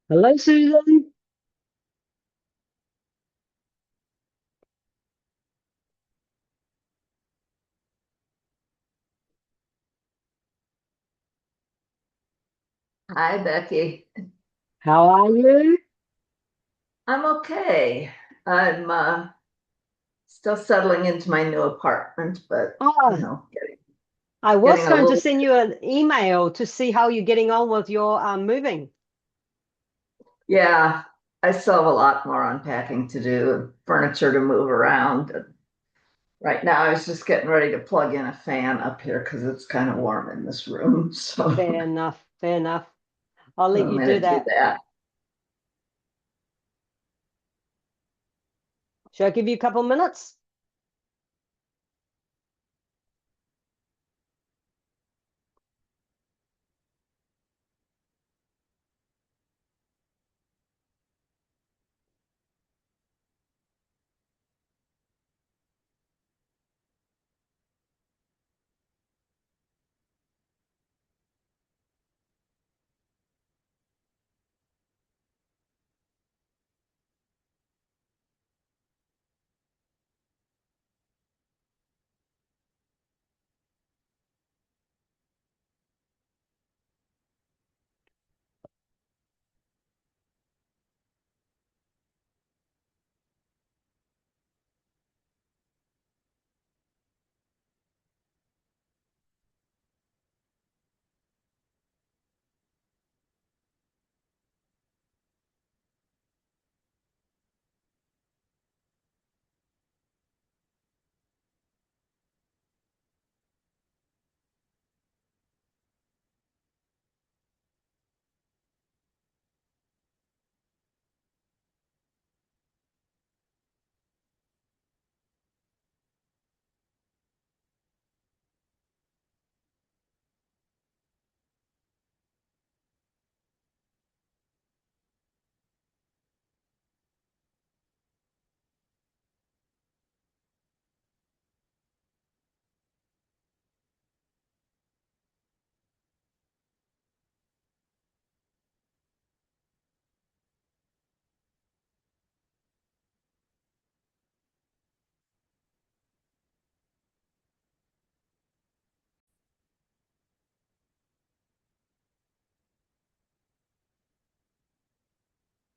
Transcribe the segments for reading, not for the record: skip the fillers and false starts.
Hello, Susan. Hi, Becky. How are you? I'm okay. I'm still settling into my new apartment, but Oh, I was getting a going to little, send you an email to see how you're getting on with your moving. yeah, I still have a lot more unpacking to do, furniture to move around. And right now, I was just getting ready to plug in a fan up here because it's kind of warm in this room. So Fair enough. Fair enough. I'll let I'm you going do to do that. that. Shall I give you a couple minutes?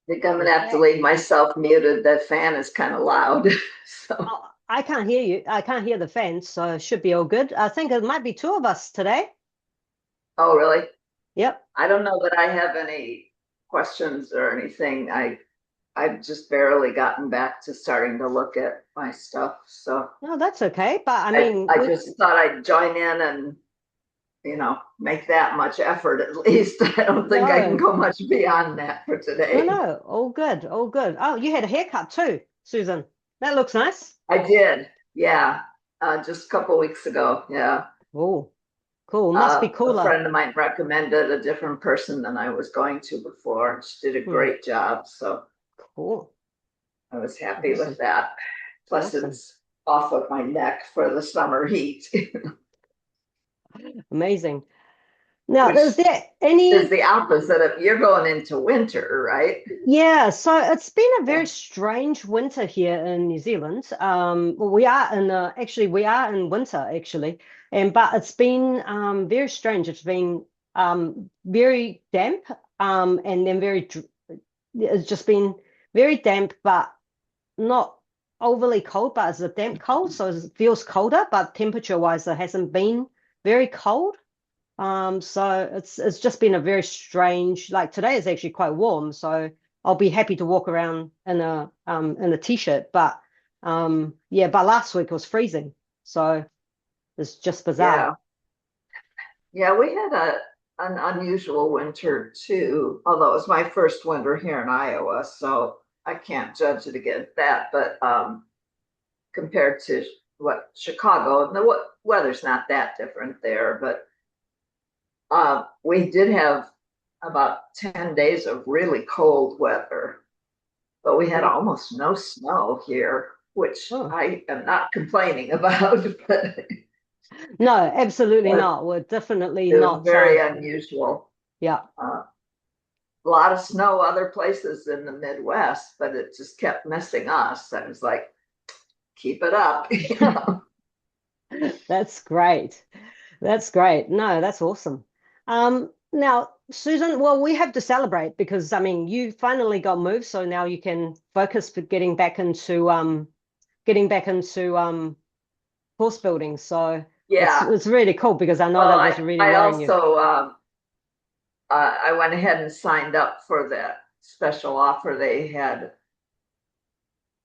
I think I'm going to have to Okay. leave myself muted. That fan is kind of loud. So, Oh, I can't hear you. I can't hear the fans, so it should be all good. I think it might be two of us today. oh, really? Yep. I don't know that I have any questions or anything. I've just barely gotten back to starting to look at my stuff. So No, that's okay. But I I, mean, I just thought I'd join in and, make that much effort at least. I don't think I can no, go much beyond that for no, today. no. All good. All good. Oh, you had a haircut too, Susan. That looks nice. I did. Yeah. Just a couple weeks ago. Yeah. Oh, cool. Must be A cooler. friend of mine recommended a different person than I was going to before. She did a Hmm. great job. So Cool. I was happy with Awesome. that. Plus, Awesome. it's off of my neck for the summer heat, Amazing. Now, is which there is any? the opposite of you're going into winter, right? Yeah, so it's been a very strange winter here in New Zealand. Well, we are in actually we are in winter actually, and but it's been very strange. It's been very damp, and then it's just been very damp, but not overly cold. But it's a damp cold, so it feels colder. But temperature-wise, it hasn't been very cold. So it's just been a very strange, like today is actually quite warm, so I'll be happy to walk around in a t-shirt. But yeah, but last week it was freezing. So it's just bizarre. Yeah. Yeah, we had an unusual winter too, although it was my first winter here in Iowa, so I can't judge it against that. But compared to what Chicago, the weather's not that different there, but we did have about 10 days of really cold weather, but we had Mm. almost no snow here, which Oh. I am not complaining about, but No, absolutely it not. We're definitely was not very unusual. yeah. Uh, a lot of snow other places in the Midwest, but it just kept missing us. I was like, keep it up. That's great. That's great. No, that's awesome. Now, Susan, well, we have to celebrate because I mean, you finally got moved, so now you can focus for getting back into course building. So it's Yeah. it's really cool because I know Well, that was really I worrying you. also I went ahead and signed up for that special offer they had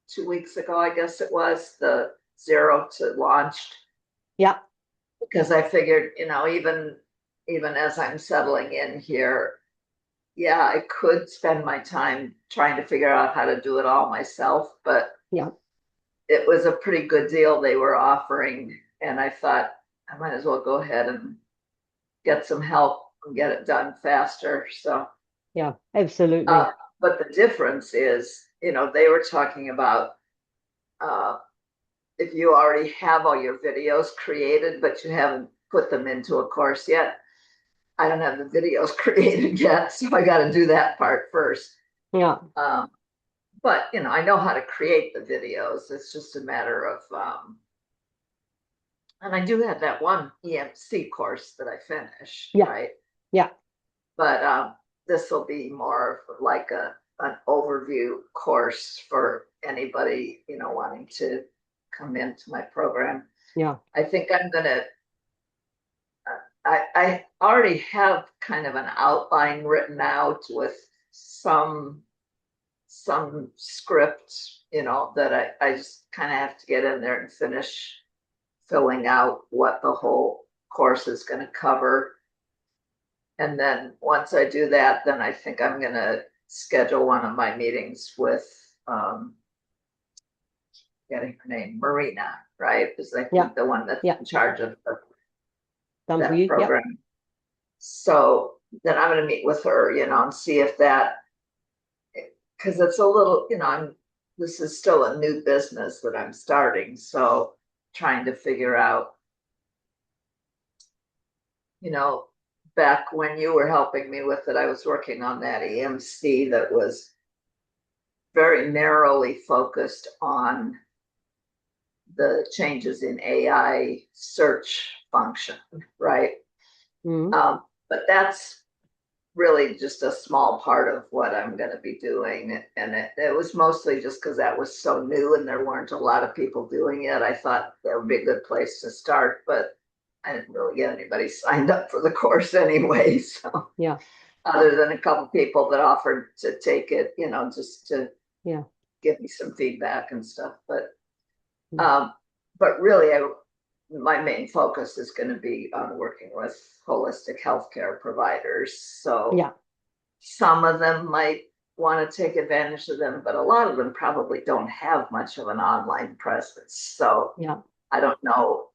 2 weeks ago, I guess it was, the zero to launched, Yeah, because I figured, even as I'm settling in here, yeah, I could spend my time trying to figure out how to do it all myself, but yeah, it was a pretty good deal they were offering, and I thought I might as well go ahead and get some help and get it done faster. So, yeah, uh, absolutely. but the difference is, they were talking about uh, if you already have all your videos created, but you haven't put them into a course yet. I don't have the videos created yet, so I got to do that part first. Yeah, Um, but I know how to create the videos. It's just a matter of, and I do have that one EMC course that I finished, yeah, right? yeah, But this will be more of like an overview course for anybody wanting to come into my program. yeah. I think I'm gonna. I already have kind of an outline written out with some some script, that I just kind of have to get in there and finish filling out what the whole course is going to cover. And then once I do that, then I think I'm going to schedule one of my meetings with, getting her name, Marina, right? Is I Yeah, think the one that's yeah. in charge of Done for that you. Yep. program. So then I'm going to meet with her, and see if that, because it's a little, this is still a new business that I'm starting. So trying to figure out, you know, back when you were helping me with it, I was working on that EMC that was very narrowly focused on the changes in AI search function, right? Mm, But that's really just a small part of what I'm going to be doing. And it was mostly just because that was so new and there weren't a lot of people doing it. I thought that would be a good place to start, but I didn't really get anybody signed up for the course anyway. So, yeah, other than a couple people that offered to take it, just to yeah. give me some feedback and stuff. Mm. Um, but really, my main focus is going to be on working with holistic healthcare providers. So Yeah, some of them might want to take advantage of them, but a lot of them probably don't have much of an online presence. So yeah. I don't know.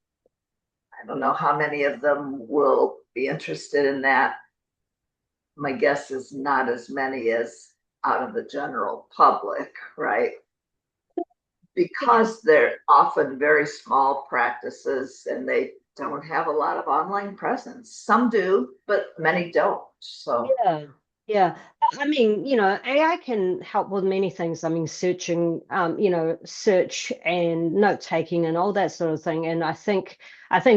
I don't know how many of them will be interested in that. My guess is not as many as out of the general public, right? Because they're often very small practices and they don't have a lot of online presence. Some do, but many don't. So, Yeah, yeah. I mean, AI can help with many things. I mean, search and note taking and all that sort of thing. And I think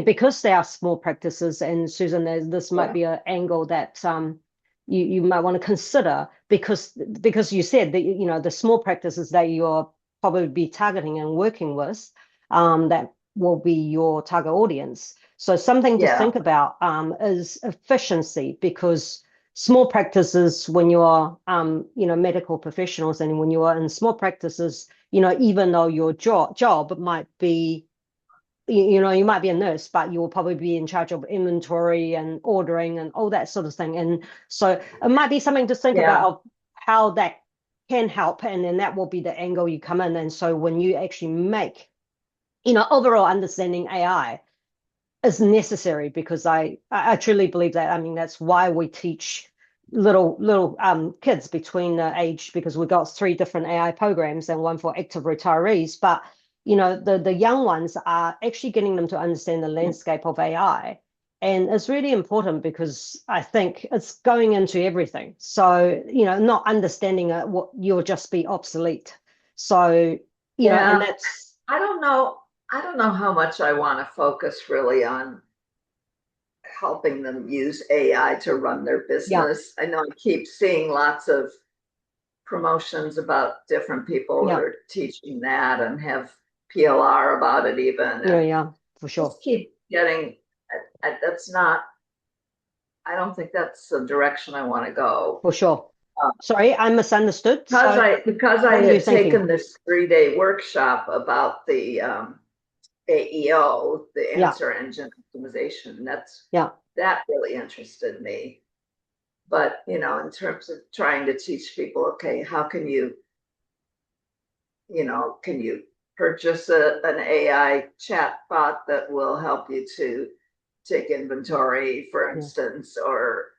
because they are small practices, and Susan, this might yeah, be an angle that you might want to consider because you said that the small practices that you're probably be targeting and working with, that will be your target audience. So something to yeah, think about is efficiency because small practices when you are medical professionals and when you are in small practices, even though your job might be you might be a nurse, but you will probably be in charge of inventory and ordering and all that sort of thing. And so it might be something to think about yeah, of how that can help, and then that will be the angle you come in. And so when you actually make overall understanding AI is necessary because I truly believe that. I mean, that's why we teach little kids between the age because we've got three different AI programs and one for active retirees. But the young ones are actually getting them to understand the landscape of AI And it's really important because I think it's going into everything. So, not understanding it, what you'll just be obsolete. So, and Yeah, that's, I don't know. I don't know how much I want to focus really on helping them use AI to run their yeah, business. I know I keep seeing lots of promotions about different people that yeah, are teaching that and have PLR about it even, yeah, and yeah, for sure, just keep getting. That's not. I don't think that's the direction I want to go. for sure. Uh, Sorry, I misunderstood. because So, I what are you had thinking? taken this 3-day workshop about the AEO, the Yeah, answer engine optimization. yeah, That really interested me. But in terms of trying to teach people, okay, how can can you purchase an AI chat bot that will help you to take inventory, for yeah, instance, or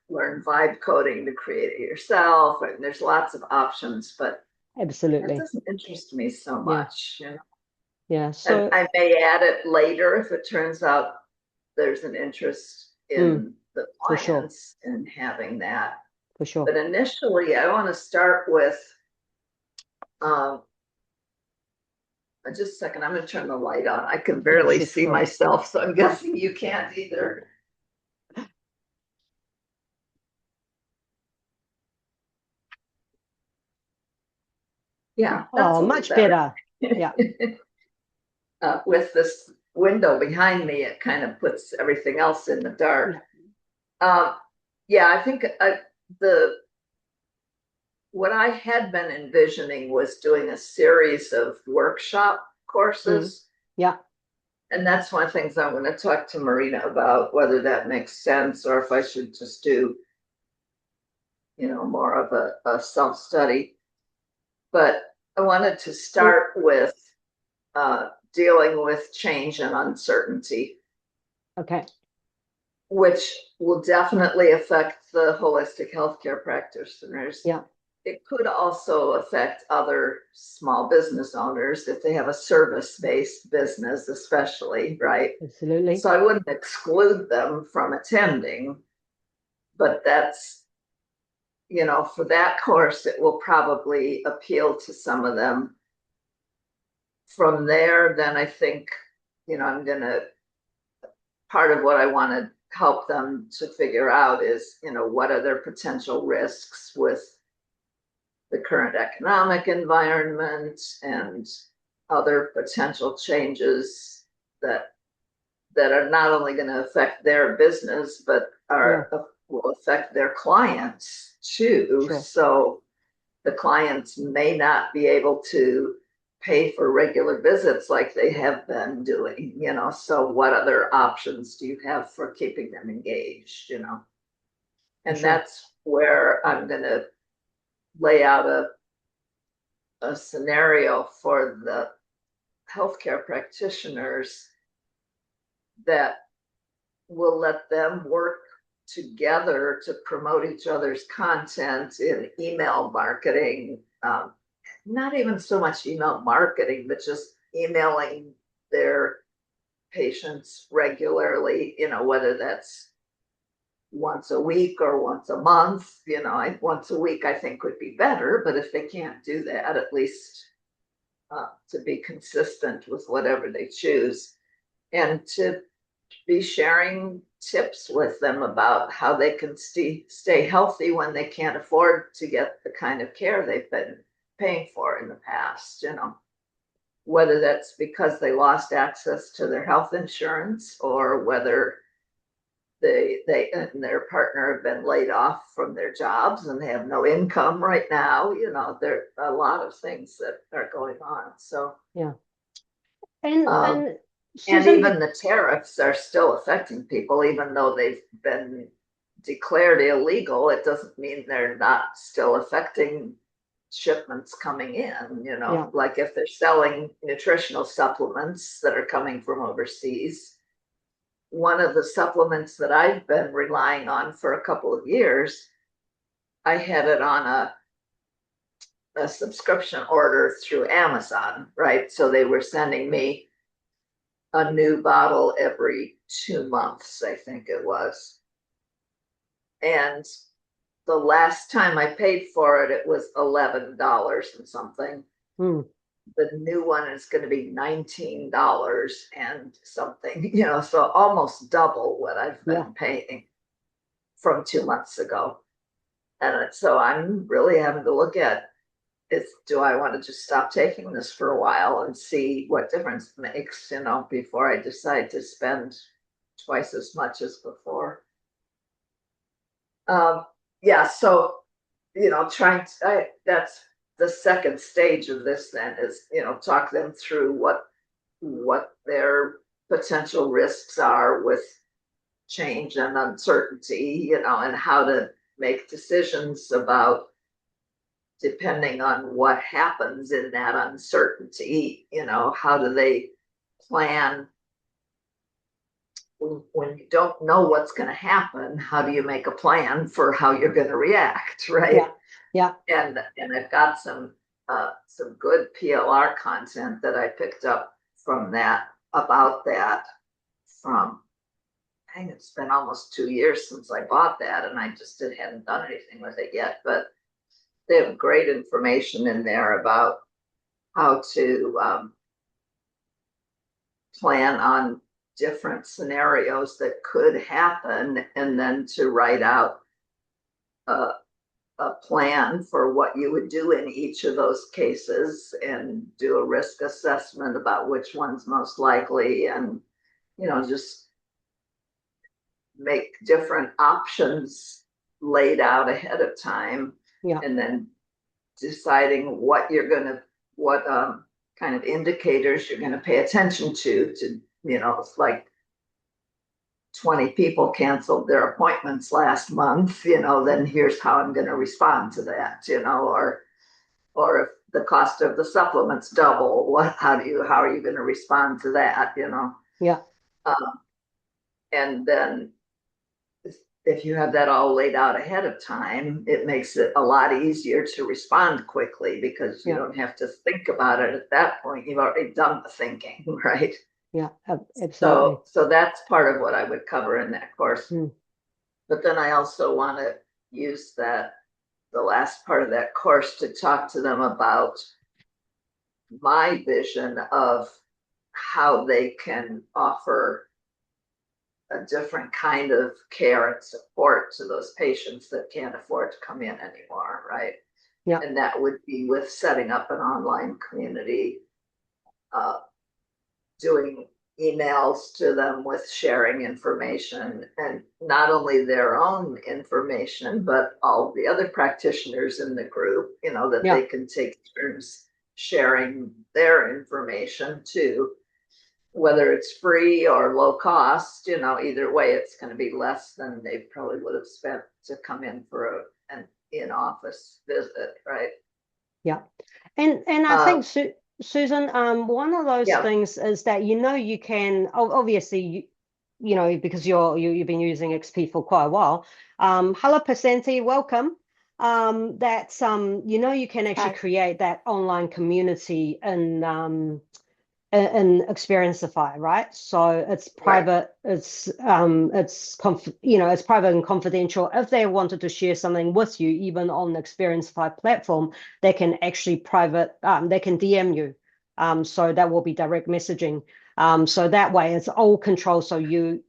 learn vibe coding to create it yourself. And there's lots of options, but that absolutely. doesn't interest me so Yeah, much. yeah. And So, I may add it later if it turns out there's an interest mm, in the for sure, clients in having that. for sure. But initially, I want to start with um, just a second. I'm going to turn the light on. I can Yeah, barely shoot see through. myself, so I'm guessing you can't either. Yeah, that's Oh, a little much better. better. Yeah, With this window behind me, it kind of puts everything else in the dark. yeah. Um, yeah, I think the what I had been envisioning was doing a series of workshop Mm, courses. yeah, And that's one of the things I'm going to talk to Marina about, whether that makes sense or if I should just do, more of a self study. But I wanted to well, start with dealing with change and uncertainty, okay. which will definitely affect the holistic healthcare practitioners. Yeah, It could also affect other small business owners if they have a service-based business, especially, right? absolutely. So I wouldn't exclude them from attending, but for that course, it will probably appeal to some of them. From there, then I think, I'm going to, part of what I want to help them to figure out is, what are their potential risks with the current economic environment and other potential changes that are not only going to affect their business but Yeah, will affect their clients too. sure. So the clients may not be able to pay for regular visits like they have been doing. So what other options do you have for keeping them engaged? For And sure. that's where I'm going to lay out a scenario for the healthcare practitioners that will let them work together to promote each other's content in email marketing. Not even so much email marketing, but just emailing their patients regularly, whether that's once a week or once a month. Once a week I think would be better, but if they can't do that, at least to be consistent with whatever they choose and to be sharing tips with them about how they can stay healthy when they can't afford to get the kind of care they've been paying for in the past, whether that's because they lost access to their health insurance or whether they and their partner have been laid off from their jobs and they have no income right now. There are a lot of things that are going on. So Yeah. And um, and and Susan, even the tariffs are still affecting people, even though they've been declared illegal. It doesn't mean they're not still affecting shipments coming in. yeah, Like if they're selling nutritional supplements that are coming from overseas, one of the supplements that I've been relying on for a couple of years, I had it on a subscription order through Amazon, right? So they were sending me a new bottle every 2 months, I think it was. And the last time I paid for it, it was $11 and something. Hmm. The new one is going to be $19 and something, so almost double what I've Yeah. been paying from 2 months ago. And so I'm really having to look at do I want to just stop taking this for a while and see what difference it makes, before I decide to spend twice as much as before. Yeah, so that's the second stage of this then is, talk them through what their potential risks are with change and uncertainty, and how to make decisions about depending on what happens in that uncertainty, how do they plan when you don't know what's going to happen, how do you make a plan for how you're going to react, right? Yeah. Yeah. And I've got some good PLR content that I picked up from that about that from I think it's been almost 2 years since I bought that, and I just hadn't done anything with it yet. But they have great information in there about how to plan on different scenarios that could happen, and then to write out a, a plan for what you would do in each of those cases and do a risk assessment about which one's most likely, and just make different options laid out ahead of time. Yeah. And then deciding what kind of indicators you're going to pay attention to, it's like 20 people canceled their appointments last month, then here's how I'm going to respond to that, or if the cost of the supplements double, how are you going to respond to that, Yeah. And then if you have that all laid out ahead of time, it makes it a lot easier to respond quickly because you don't have to think about it at that point. You've already done the thinking, right? Yeah, absolutely. So that's part of what I would cover in that course. Mm. But then I also want to use the last part of that course to talk to them about my vision of how they can offer a different kind of care and support to those patients that can't afford to come in anymore, right? Yeah. And that would be with setting up an online community, doing emails to them with sharing information, and not only their own information, but all the other practitioners in the group, that they can take turns sharing their information too, whether it's free or low cost, either way, it's going to be less than they probably would have spent to come in for an in-office visit, right? Yeah. And I think, Susan, one of those things is that, you can, obviously, because you've been using XP for quite a while. Hello, Pasanti, welcome. That's, you can actually create that online community in Experienceify, right? So it's private, right. It's private and confidential. If they wanted to share something with you, even on the Experienceify platform, they can actually they can DM you. So that will be direct messaging. So that way it's all controlled. So you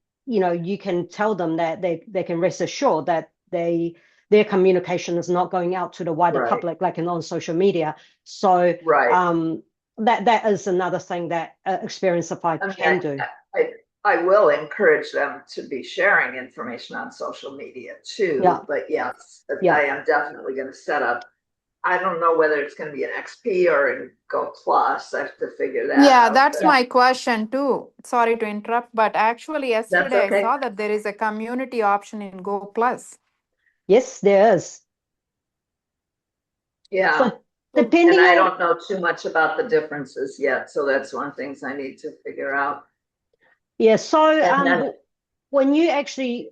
can tell them that they can rest assured that their communication is not going out to the wider public, like on social media. So that is another thing that Experienceify can do. I will encourage them to be sharing information on social media too. Yeah. But yes, I am definitely going to set up. I don't know whether it's going to be an XP or in Go Plus. I have to figure that out. Yeah, that's my question too. Sorry to interrupt, but actually yesterday okay. I saw that there is a community option in Go Plus. Yes, there is. Yeah. So, depending and I don't know too much about the differences yet, so that's one of the things I need to figure out. Yeah, so when you actually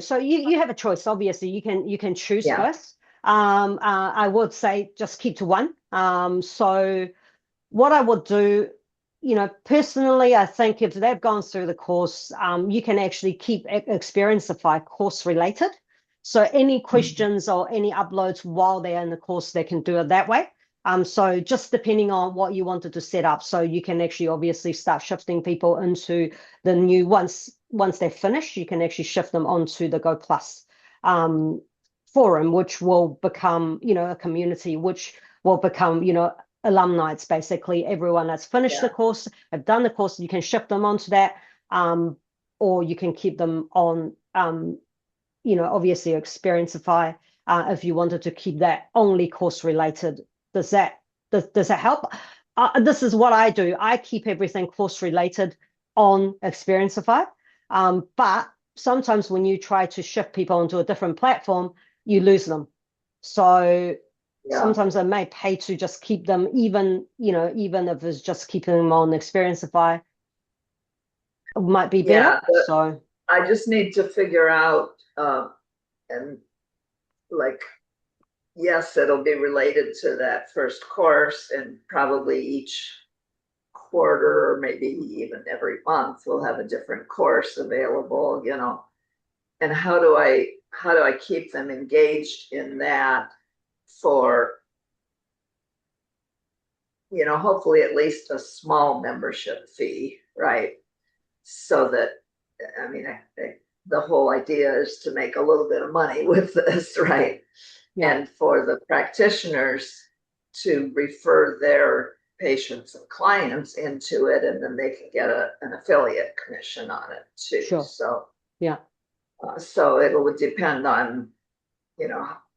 so you have a choice. Obviously, you can choose first. I would say just keep to one. So what I would do personally, I think if they've gone through the course, you can actually keep Experienceify course related. So any questions or any uploads while they're in the course, they can do it that way. So just depending on what you wanted to set up, so you can actually obviously start shifting people into the new once they're finished, you can actually shift them onto the Go Plus forum, which will become, a community, which will become, alumni. It's basically everyone that's finished the course, have done the course, you can shift them onto that, or you can keep them on, obviously Experienceify, if you wanted to keep that only course related. Does that help? This is what I do. I keep everything course related on Experienceify, but sometimes when you try to shift people onto a different platform, you lose them. So sometimes I may pay to just keep them, even if it's just keeping them on Experienceify, it might be better. So I just need to figure out, and like, yes, it'll be related to that first course, and probably each quarter or maybe even every month we'll have a different course available, and how do I keep them engaged in that for, hopefully at least a small membership fee, right? So that, I mean, the whole idea is to make a little bit of money with this, right? And for the practitioners to refer their patients and clients into it, and then they can get an affiliate commission on it too. Sure. So so it would depend on,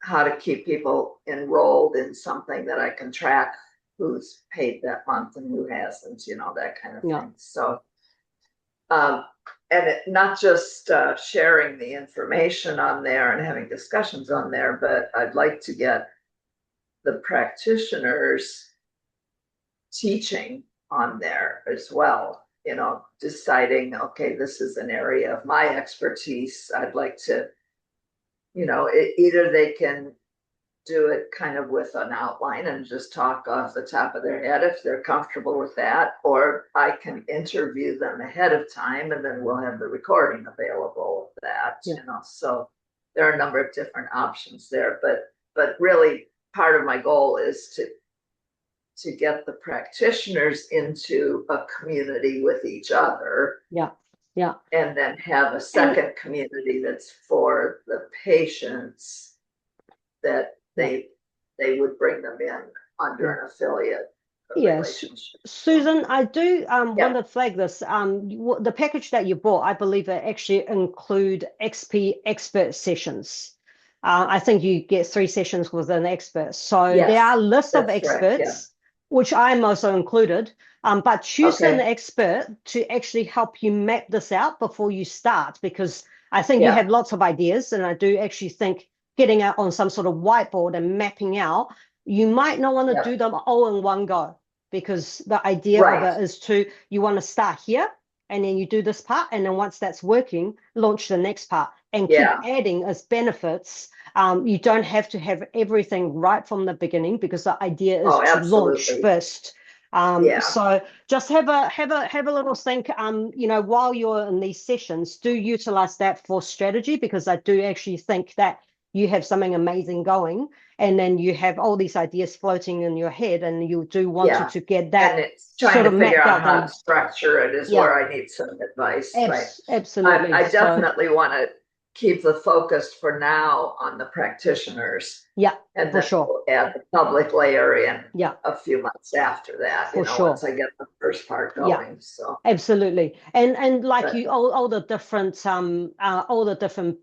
how to keep people enrolled in something that I can track who's paid that month and who hasn't, that kind of thing. So, and not just sharing the information on there and having discussions on there, but I'd like to get the practitioners teaching on there as well, deciding, okay, this is an area of my expertise. I'd like to, either they can do it kind of with an outline and just talk off the top of their head if they're comfortable with that, or I can interview them ahead of time and then we'll have the recording available of that, so there are a number of different options there, but really part of my goal is to get the practitioners into a community with each other. And then have a second community that's for the patients, that they would bring them in under an affiliate relationship. Susan, I do want to flag this. The package that you bought, I believe it actually include XP expert sessions. I think you get 3 sessions with an expert. So there are lists of experts, which I'm also included. But choose an expert to actually help you map this out before you start, because I think you have lots of ideas, and I do actually think getting out on some sort of whiteboard and mapping out, you might not want to do them all in one go, because the idea of it is you want to start here and then you do this part, and then once that's working, launch the next part and keep adding as benefits. You don't have to have everything right from the beginning, because the idea is to launch first. So just have a little think, while you're in these sessions, do utilize that for strategy, because I do actually think that you have something amazing going, and then you have all these ideas floating in your head, and you do want to get that. And it's trying to figure out how to structure it is where I need some advice. Absolutely. I definitely want to keep the focus for now on the practitioners. And then we'll add the public layer in a few months after that, once I get the first part going. So absolutely. And like all the different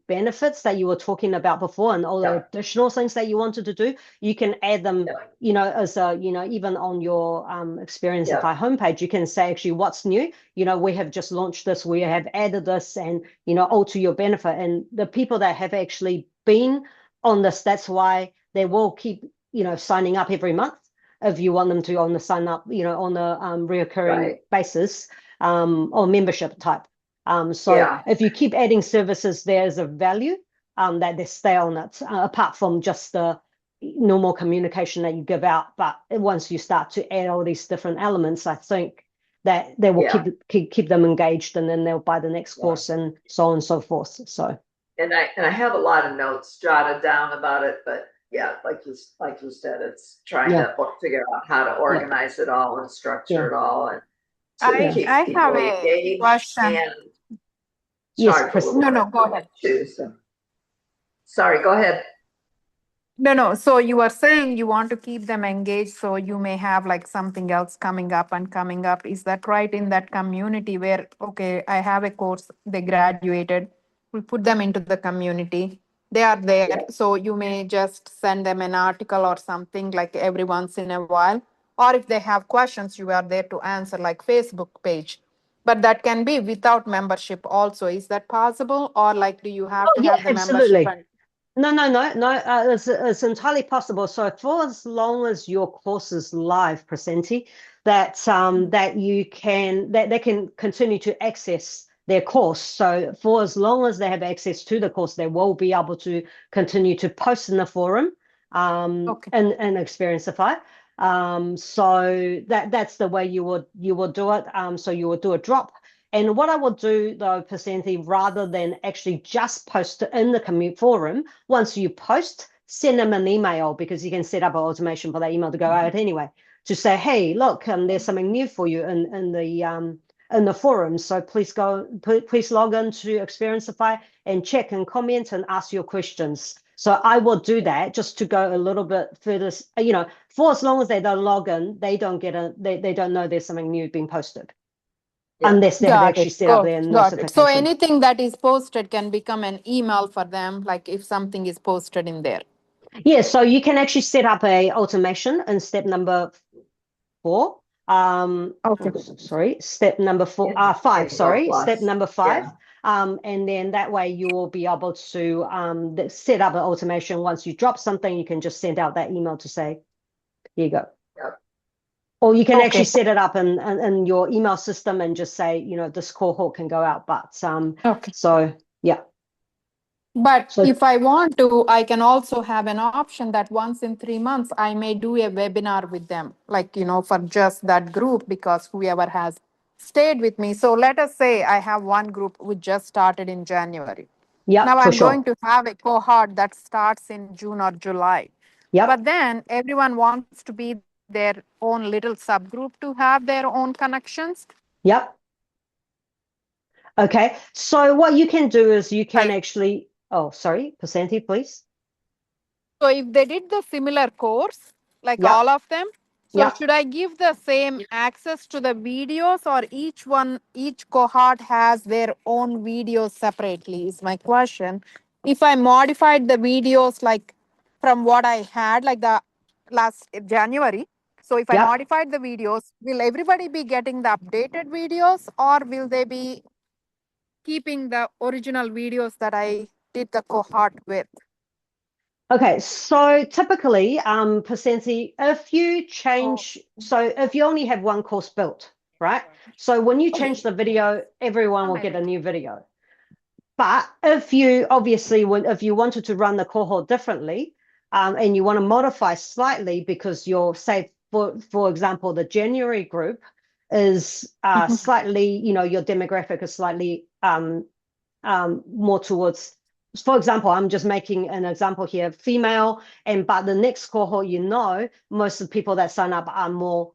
benefits that you were talking about before, and all the additional things that you wanted to do, you can add them, as a, even on your Experienceify homepage, you can say actually what's new. We have just launched this, we have added this, and all to your benefit. And the people that have actually been on this, that's why they will keep signing up every month if you want them to, on the sign up, on the reoccurring basis, or membership type. So if you keep adding services, there's a value that they stay on it, apart from just the normal communication that you give out. But once you start to add all these different elements, I think that will Yeah. keep them engaged, and then they'll buy the next Yeah. course and so on and so forth. So And I have a lot of notes jotted down about it, but yeah, like you said, it's trying Yeah. to figure out how to organize it all and structure Yeah. it all and to I keep have people a engaged question. and Yes, charge a Chris. little No, bit go for ahead. it too. So. Sorry, go ahead. No. So you are saying you want to keep them engaged, so you may have like something else coming up and coming up. Is that right in that community where, okay, I have a course, they graduated, we put them into the community, they are there. Yeah. So you may just send them an article or something like every once in a while. Or if they have questions, you are there to answer, like Facebook page. But that can be without membership also. Is that possible? Or like, do you have to Yeah, have the membership? absolutely. And No. It's entirely possible. So for as long as your course is live, Presenti, that they can continue to access their course. So for as long as they have access to the course, they will be able to continue to post in the forum, Okay. and Experienceify. So that's the way you would do it. So you would do a drop. And what I would do though, Presenti, rather than actually just post it in the commute forum, once you post, send them an email, because you can set up an automation for that email to go out anyway, to say, hey, look, there's something new for you in the forum. So please log into Experienceify and check and comment and ask your questions. So I will do that just to go a little bit further, for as long as they don't log in, they don't know there's something new being posted. Yeah. Unless they have actually set up their Got it. notification. So anything that is posted can become an email for them, like if something is posted in there. Yeah, so you can actually set up a automation in step number 4. Okay. Sorry, step number 4, Yeah. 5, sorry, Plus. step number 5. Yeah. And then that way you will be able to set up an automation. Once you drop something, you can just send out that email to say, here you go. Yep. Or you can Okay. actually set it up in your email system and just say, this cohort can go out. But Okay. so yeah. But So if I want to, I can also have an option that once in 3 months, I may do a webinar with them, like, for just that group, because whoever has stayed with me. So let us say I have one group which just started in January. yeah, Now for I'm sure. going to have a cohort that starts in June or July. Yep. But then everyone wants to be their own little subgroup to have their own connections. Yep. Okay. So what you can do is you can actually, oh, sorry, Presenti, please. So if they did the similar course, like Yep. all of them, so Yep. should I give the same access to the videos, or each cohort has their own videos separately is my question. If I modified the videos like from what I had like the last January, so if I Yep. modified the videos, will everybody be getting the updated videos, or will they be keeping the original videos that I did the cohort with? Okay, so typically, Presenti, if you change, so if you only have one course built, right? So when you change the video, everyone will get a new video. But if you if you wanted to run the cohort differently, and you want to modify slightly, because you're, say, for example, the January group is slightly, your demographic is slightly more towards, for example, I'm just making an example here, female, but the next cohort, most of the people that sign up are more,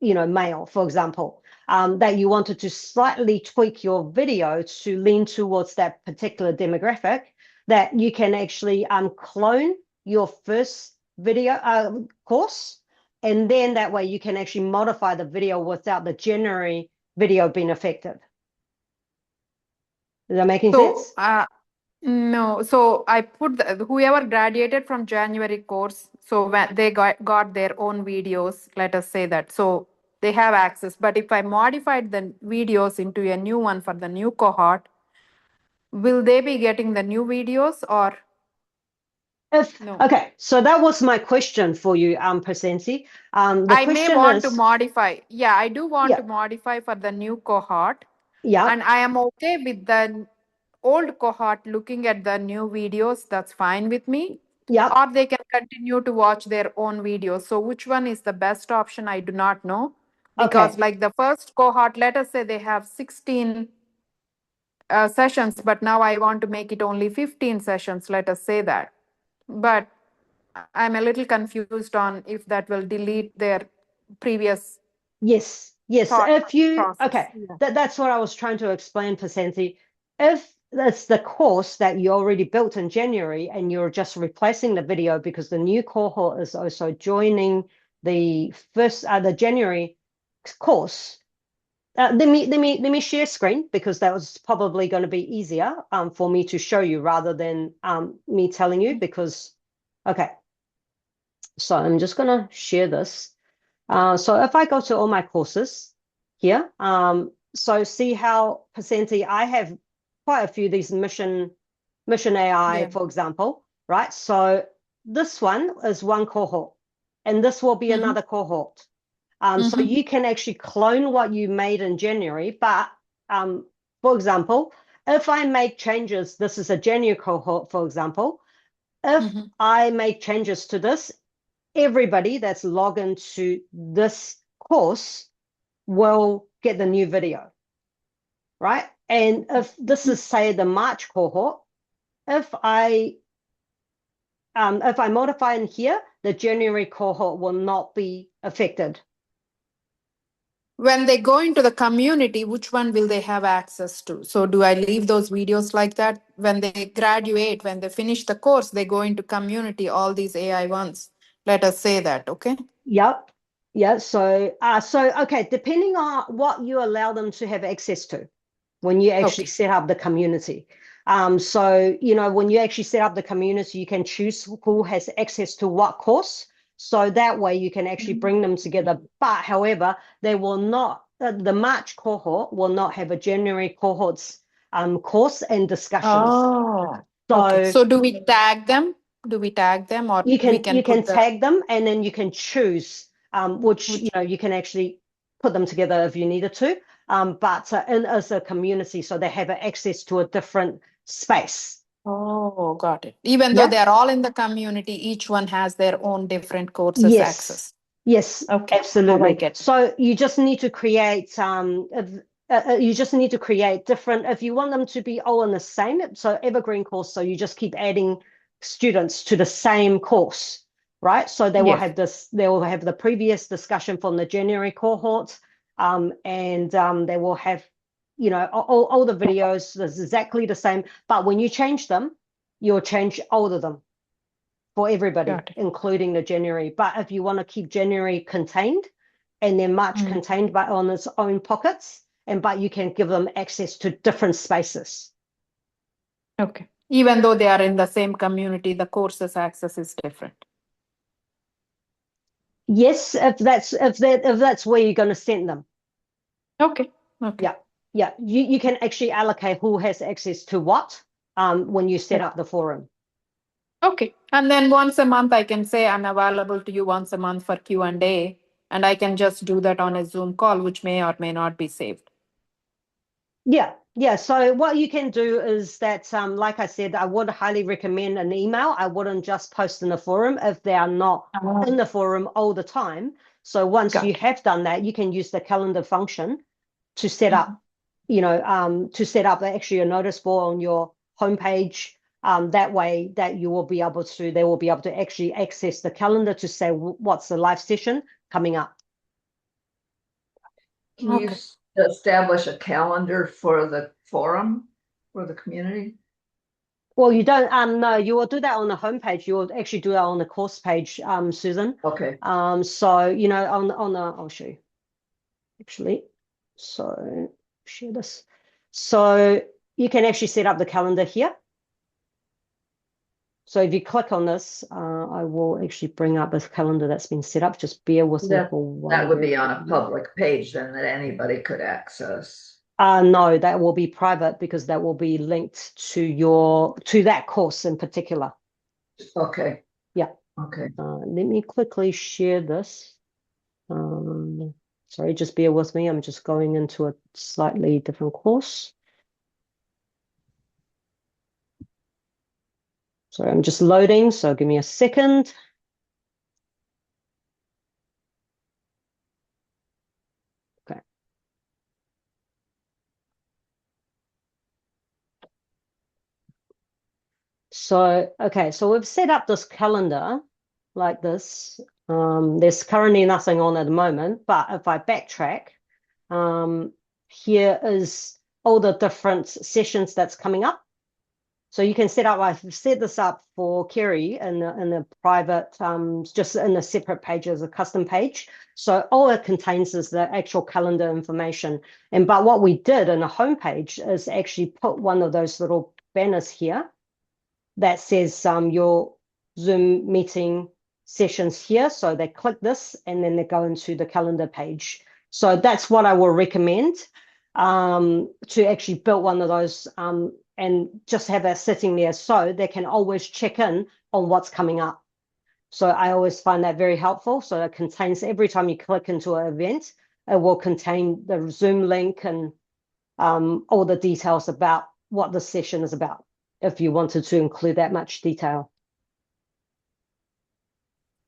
male, for example, that you wanted to slightly tweak your video to lean towards that particular demographic, that you can actually clone your first video course, and then that way you can actually modify the video without the January video being effective. Is that making sense? No. So I put whoever graduated from January course, so when they got their own videos, let us say that. So they have access. But if I modified the videos into a new one for the new cohort, will they be getting the new videos or no? Okay, so that was my question for you, Presenti. The I may question want to is, modify. Yeah, I do want yeah, to modify for the new cohort. yeah, And I am okay with the old cohort looking at the new videos. That's fine with me. yeah. Or they can continue to watch their own videos. So which one is the best option? I do not know. Because Okay. like the first cohort, let us say they have 16 sessions, but now I want to make it only 15 sessions, let us say that. But I'm a little confused on if that will delete their previous Yes. Yes. thought If you, process. okay, Yeah. that's what I was trying to explain, Pasanti. If it's the course that you already built in January and you're just replacing the video because the new cohort is also joining the January course. Let me share screen because that was probably going to be easier for me to show you rather than me telling you because, okay. So I'm just going to share this. So if I go to all my courses here, so see how Pasanti, I have quite a few of these mission AI, Yeah. for example, right? So this one is one cohort, and this will be another cohort. So you can actually clone what you made in January, but for example, if I make changes, this is a January cohort, for example. If I make changes to this, everybody that's logged into this course will get the new video, right? And if this is, say, the March cohort, if I modify in here, the January cohort will not be affected. When they go into the community, which one will they have access to? So do I leave those videos like that? When they graduate, when they finish the course, they go into community, all these AI ones. Let us say that, okay? Yep. Yeah. So okay, depending on what you allow them to have access to when you actually Okay. set up the community. So when you actually set up the community, you can choose who has access to what course. So that way you can actually bring them together. But however, they will not, the March cohort will not have a January cohort's course and discussions. Oh, okay. So So do we tag them? Do we tag them or you we can can put the tag them and then you can choose which which- you can actually put them together if you needed to. But in as a community, so they have access to a different space. Oh, got it. Even though Yeah. they're all in the community, each one has their own different courses Yes. access. Yes. Okay. Now I Absolutely. get it. So you just need to create different if you want them to be all in the same. So evergreen course. So you just keep adding students to the same course, right? So they will Yes. have this. They will have the previous discussion from the January cohort, and they will have, all the videos is exactly the same. But when you change them, you'll change all of them for everybody, Got it. including the January. But if you want to keep January contained and then March contained but on its own pockets, but you can give them access to different spaces. Okay. Even though they are in the same community, the courses access is different. Yes, if that's where you're going to send them. Okay. Okay. Yeah. Yeah. You can actually allocate who has access to what when you set up the forum. Okay. And then once a month, I can say I'm available to you once a month for Q&A, and I can just do that on a Zoom call, which may or may not be saved. Yeah, yeah. So what you can do is that, like I said, I would highly recommend an email. I wouldn't just post in the forum if they are not in the forum all the time. So once you have done that, you can use the calendar function to set up, actually a notice board on your homepage. That way that they will be able to actually access the calendar to say what's the live session coming up. Can you establish a calendar for the forum, for the community? Well, you don't, no, you will do that on the homepage. You will actually do that on the course page, Susan. Okay. So, I'll show you, actually. So, share this. So, you can actually set up the calendar here. So, if you click on this, I will actually bring up this calendar that's been set up. Just bear with me for one. That would be on a public page then that anybody could access. No, that will be private because that will be linked to that course in particular. Okay. Yeah. Okay. Let me quickly share this. Sorry, just bear with me. I'm just going into a slightly different course. Sorry, I'm just loading, so give me a second. So, okay, so we've set up this calendar like this. There's currently nothing on at the moment, but if I backtrack, here is all the different sessions that's coming up. So you can set up, I've set this up for Kerry in a private, just in a separate page as a custom page. So all it contains is the actual calendar information. But what we did in a homepage is actually put one of those little banners here that says your Zoom meeting sessions here. So they click this and then they go into the calendar page. So that's what I will recommend, to actually build one of those, and just have that sitting there so they can always check in on what's coming up. So I always find that very helpful. So it contains, every time you click into an event, it will contain the Zoom link and all the details about what the session is about, if you wanted to include that much detail.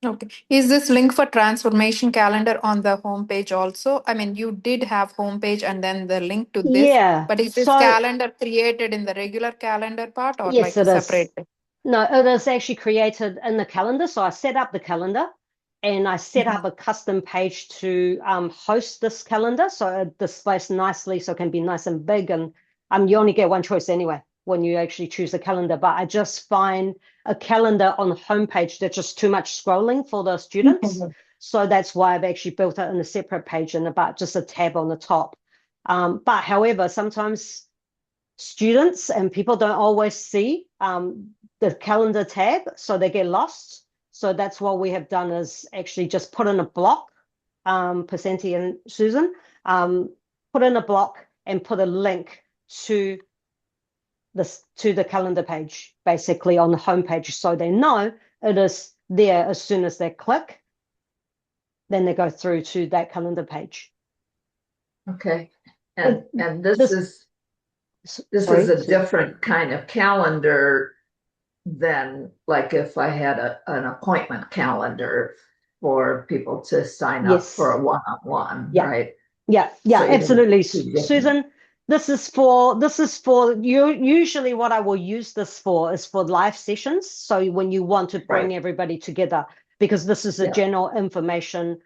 Okay. Is this link for transformation calendar on the homepage also? I mean, you did have homepage and then the link to this, Yeah. but is this So calendar created in the regular calendar part or yes, like it separate? is. No, it is actually created in the calendar. So I set up the calendar and I set up a custom page to host this calendar. So it displays nicely, so it can be nice and big. And you only get one choice anyway when you actually choose the calendar. But I just find a calendar on the homepage that's just too much scrolling for the students. So that's why I've actually built it in a separate page and about just a tab on the top. But however, sometimes students and people don't always see the calendar tab, so they get lost. So that's what we have done, is actually just put in a block, Percenti and Susan, put in a block and put a link to the calendar page, basically on the homepage, so they know it is there as soon as they click. Then they go through to that calendar page. Okay. And this is sorry, a different kind of calendar than like if I had an appointment calendar for people to sign up Yes. for a one-on-one, Yeah. right? Yeah, So absolutely. Susan, this is for you. Usually what I will use this for is for live sessions. So when you want to bring everybody together, because this is a general information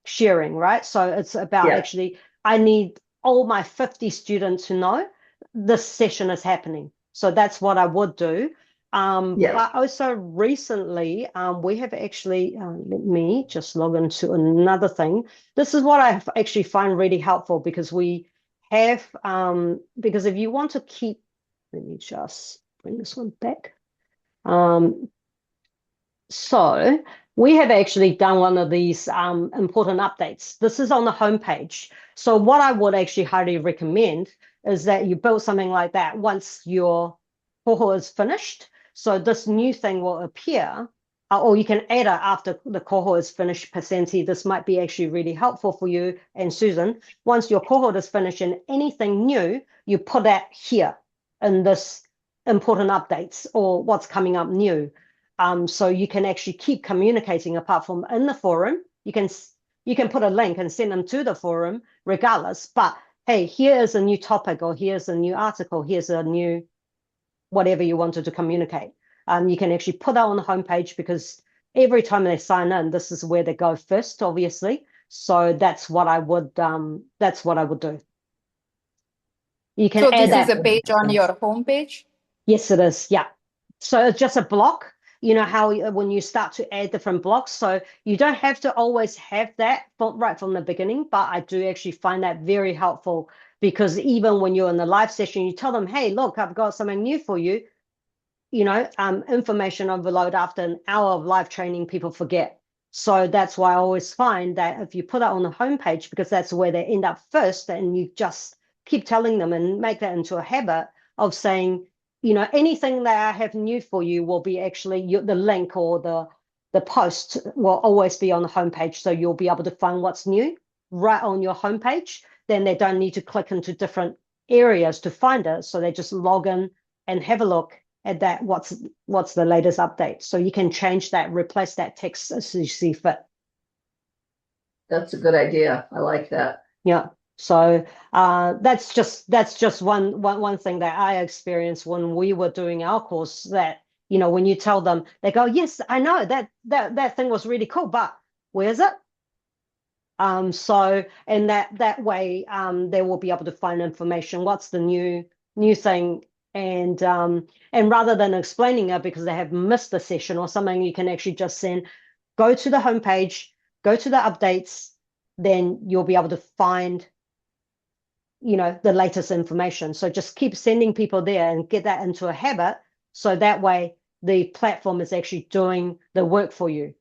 sharing, right? So it's about actually, I need all my 50 students to know this session is happening. So that's what I would do. But also recently, we have actually, let me just log into another thing. This is what I actually find really helpful, because we have, because if you want to keep, let me just bring this one back. So we have actually done one of these important updates. This is on the homepage. So what I would actually highly recommend is that you build something like that once your cohort is finished. So this new thing will appear, or you can add it after the cohort is finished, Percenti. This might be actually really helpful for you and Susan. Once your cohort is finished and anything new, you put that here in this important updates or what's coming up new. So you can actually keep communicating apart from in the forum. You can put a link and send them to the forum regardless. But hey, here is a new topic, or here's a new article, here's a new whatever you wanted to communicate. You can actually put that on the homepage, because every time they sign in, this is where they go first, obviously. So that's what I would do. You can add this is a page on your homepage? Yes, it is. Yeah. So it's just a block. You know how when you start to add different blocks, so you don't have to always have that right from the beginning, but I do actually find that very helpful, because even when you're in the live session, you tell them, hey, look, I've got something new for you. Information overload after an hour of live training, people forget. So that's why I always find that if you put it on the homepage, because that's where they end up first, and you just keep telling them and make that into a habit of saying, anything that I have new for you will be actually the link, or the post will always be on the homepage. So you'll be able to find what's new right on your homepage. Then they don't need to click into different areas to find it. So they just log in and have a look at that, what's the latest update. So you can change that, replace that text as you see fit. That's a good idea. I like that. Yeah. So that's just one thing that I experienced when we were doing our course, that you know, when you tell them, they go, yes, I know that thing was really cool, but where's it? So, and that way, they will be able to find information. What's the new thing? And rather than explaining it because they have missed a session or something, you can actually just go to the homepage, go to the updates, then you'll be able to find, you know, the latest information. So just keep sending people there and get that into a habit. So that way the platform is actually doing the work for you.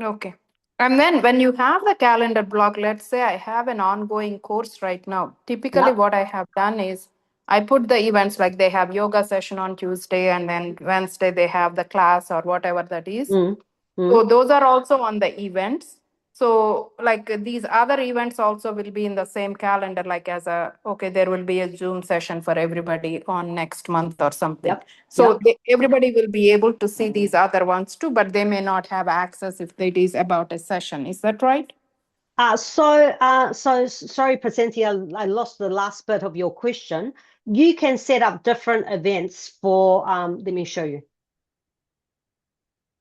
Okay. And then when you have the calendar block, let's say I have an ongoing course right now. Typically, Yep. what I have done is I put the events like they have yoga session on Tuesday and then Wednesday they have the class or whatever that is. Mm, So mm. those are also on the events. So like these other events also will be in the same calendar, like as okay, there will be a Zoom session for everybody on next month or something. Yep. So Yep. everybody will be able to see these other ones too, but they may not have access if it is about a session. Is that right? So sorry, Presenti, I lost the last bit of your question. You can set up different events for, let me show you.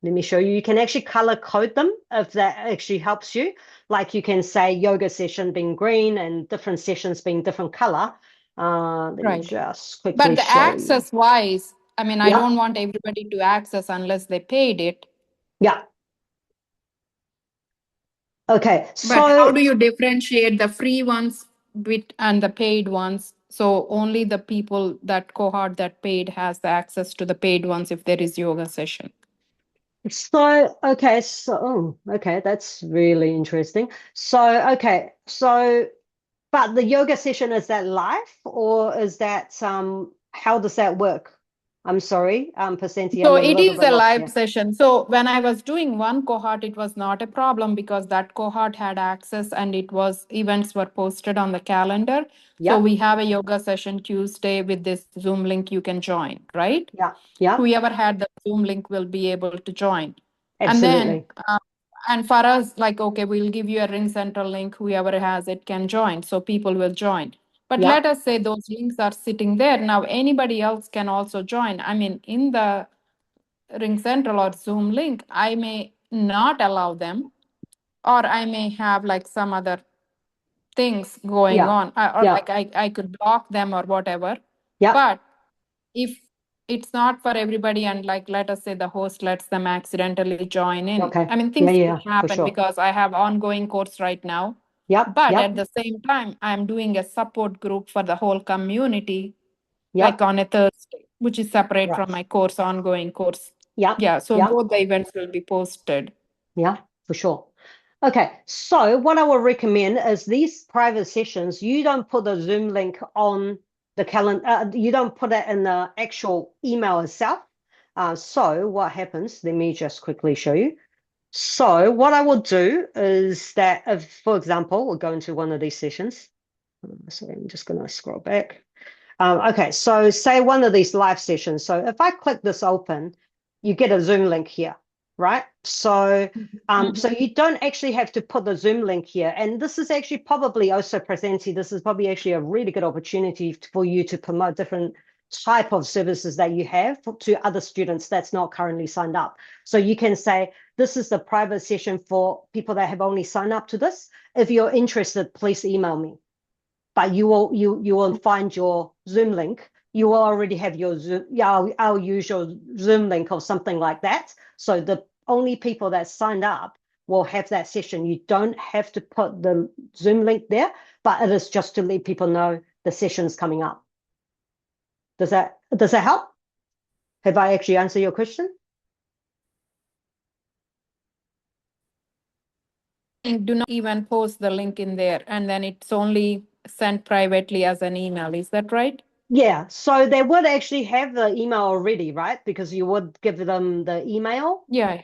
Let me show you. You can actually color code them if that actually helps you. Like you can say yoga session being green and different sessions being different color. Let me Right. just quickly But the show you. access wise, I mean, I Yeah. don't want everybody to access unless they paid it. Yeah. Okay. But how So do you differentiate the free ones and the paid ones? So only the people, that cohort that paid has the access to the paid ones if there is yoga session. okay, okay, that's really interesting. But the yoga session, is that live or is that how does that work? I'm sorry, Pasenti, So I'm a it little is bit a lost live here. session. So when I was doing one cohort, it was not a problem because that cohort had access and events were posted on the calendar. So Yep, we have a yoga session Tuesday with this Zoom link you can join, right? yeah, Whoever had the Zoom link will be able to join. And then, absolutely. and for us, like, okay, we'll give you a Ring Central link. Whoever has it can join. So people will join. But Yeah, let us say those links are sitting there. Now, anybody else can also join. I mean, in the Ring Central or Zoom link, I may not allow them, or I may have like some other things going yeah, on, or yeah, like I could block them or whatever. yeah. But if it's not for everybody, and like let us say the host lets them accidentally join in, Okay. I mean, Yeah, things yeah, can for happen sure. because I have ongoing course right now. Yep, But yep, at the same time, I'm doing a support group for the whole community, yep. like on a Thursday, which is separate from Right. my course, ongoing course. Yep, Yeah, so yep. both the events will be posted. Yeah, for sure. Okay, so what I will recommend is these private sessions, you don't put the Zoom link on the calendar, you don't put it in the actual email itself. So what happens, let me just quickly show you. So what I will do is that if, for example, we'll go into one of these sessions. So I'm just going to scroll back. Okay, so say one of these live sessions. So if I click this open, you get a Zoom link here, right? So, so you don't actually have to put the Zoom link here. And this is actually probably also Presenti. This is probably actually a really good opportunity for you to promote different type of services that you have to other students that's not currently signed up. So you can say, this is the private session for people that have only signed up to this. If you're interested, please email me. But you will find your Zoom link. You will already have your Zoom, our usual Zoom link or something like that. So the only people that signed up will have that session. You don't have to put the Zoom link there, but it is just to let people know the session's coming up. Does that help? Have I actually answered your question? Do not even post the link in there, and then it's only sent privately as an email. Is that right? Yeah, so they would actually have the email already, right? Because you would give them the email. Yeah.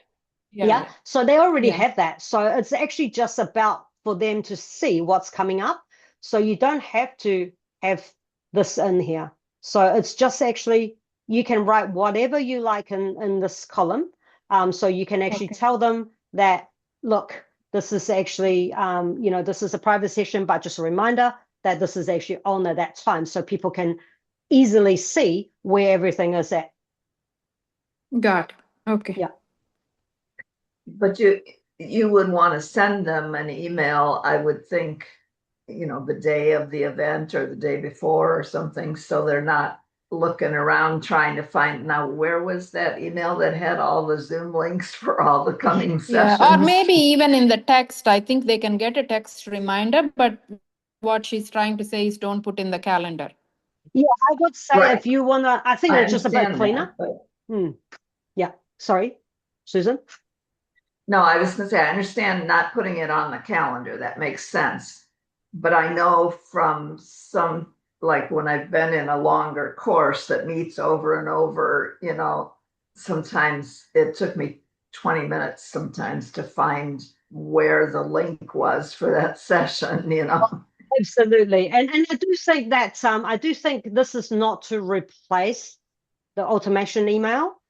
Yeah. So they already Yeah. have that. So it's actually just about for them to see what's coming up. So you don't have to have this in here. So it's just actually, you can write whatever you like in this column. So you can actually Okay. tell them that, look, this is actually, this is a private session, but just a reminder that this is actually on at that time. So people can easily see where everything is at. Got it. Okay. Yeah. But you would want to send them an email, I would think, you know, the day of the event or the day before or something, so they're not looking around trying to find, now where was that email that had all the Zoom links for all the coming Yeah, sessions? or maybe even in the text, I think they can get a text reminder, but what she's trying to say is don't put in the calendar. Yeah, I would say Right. if you want to, I think I it's just a bit understand cleaner. that, but Yeah. Sorry, Susan. no, I was gonna say, I understand not putting it on the calendar, that makes sense. But I know from some, like when I've been in a longer course that meets over and over, you know, sometimes it took me 20 minutes sometimes to find where the link was for that session, you know. Absolutely. And I do think that I do think this is not to replace the automation email.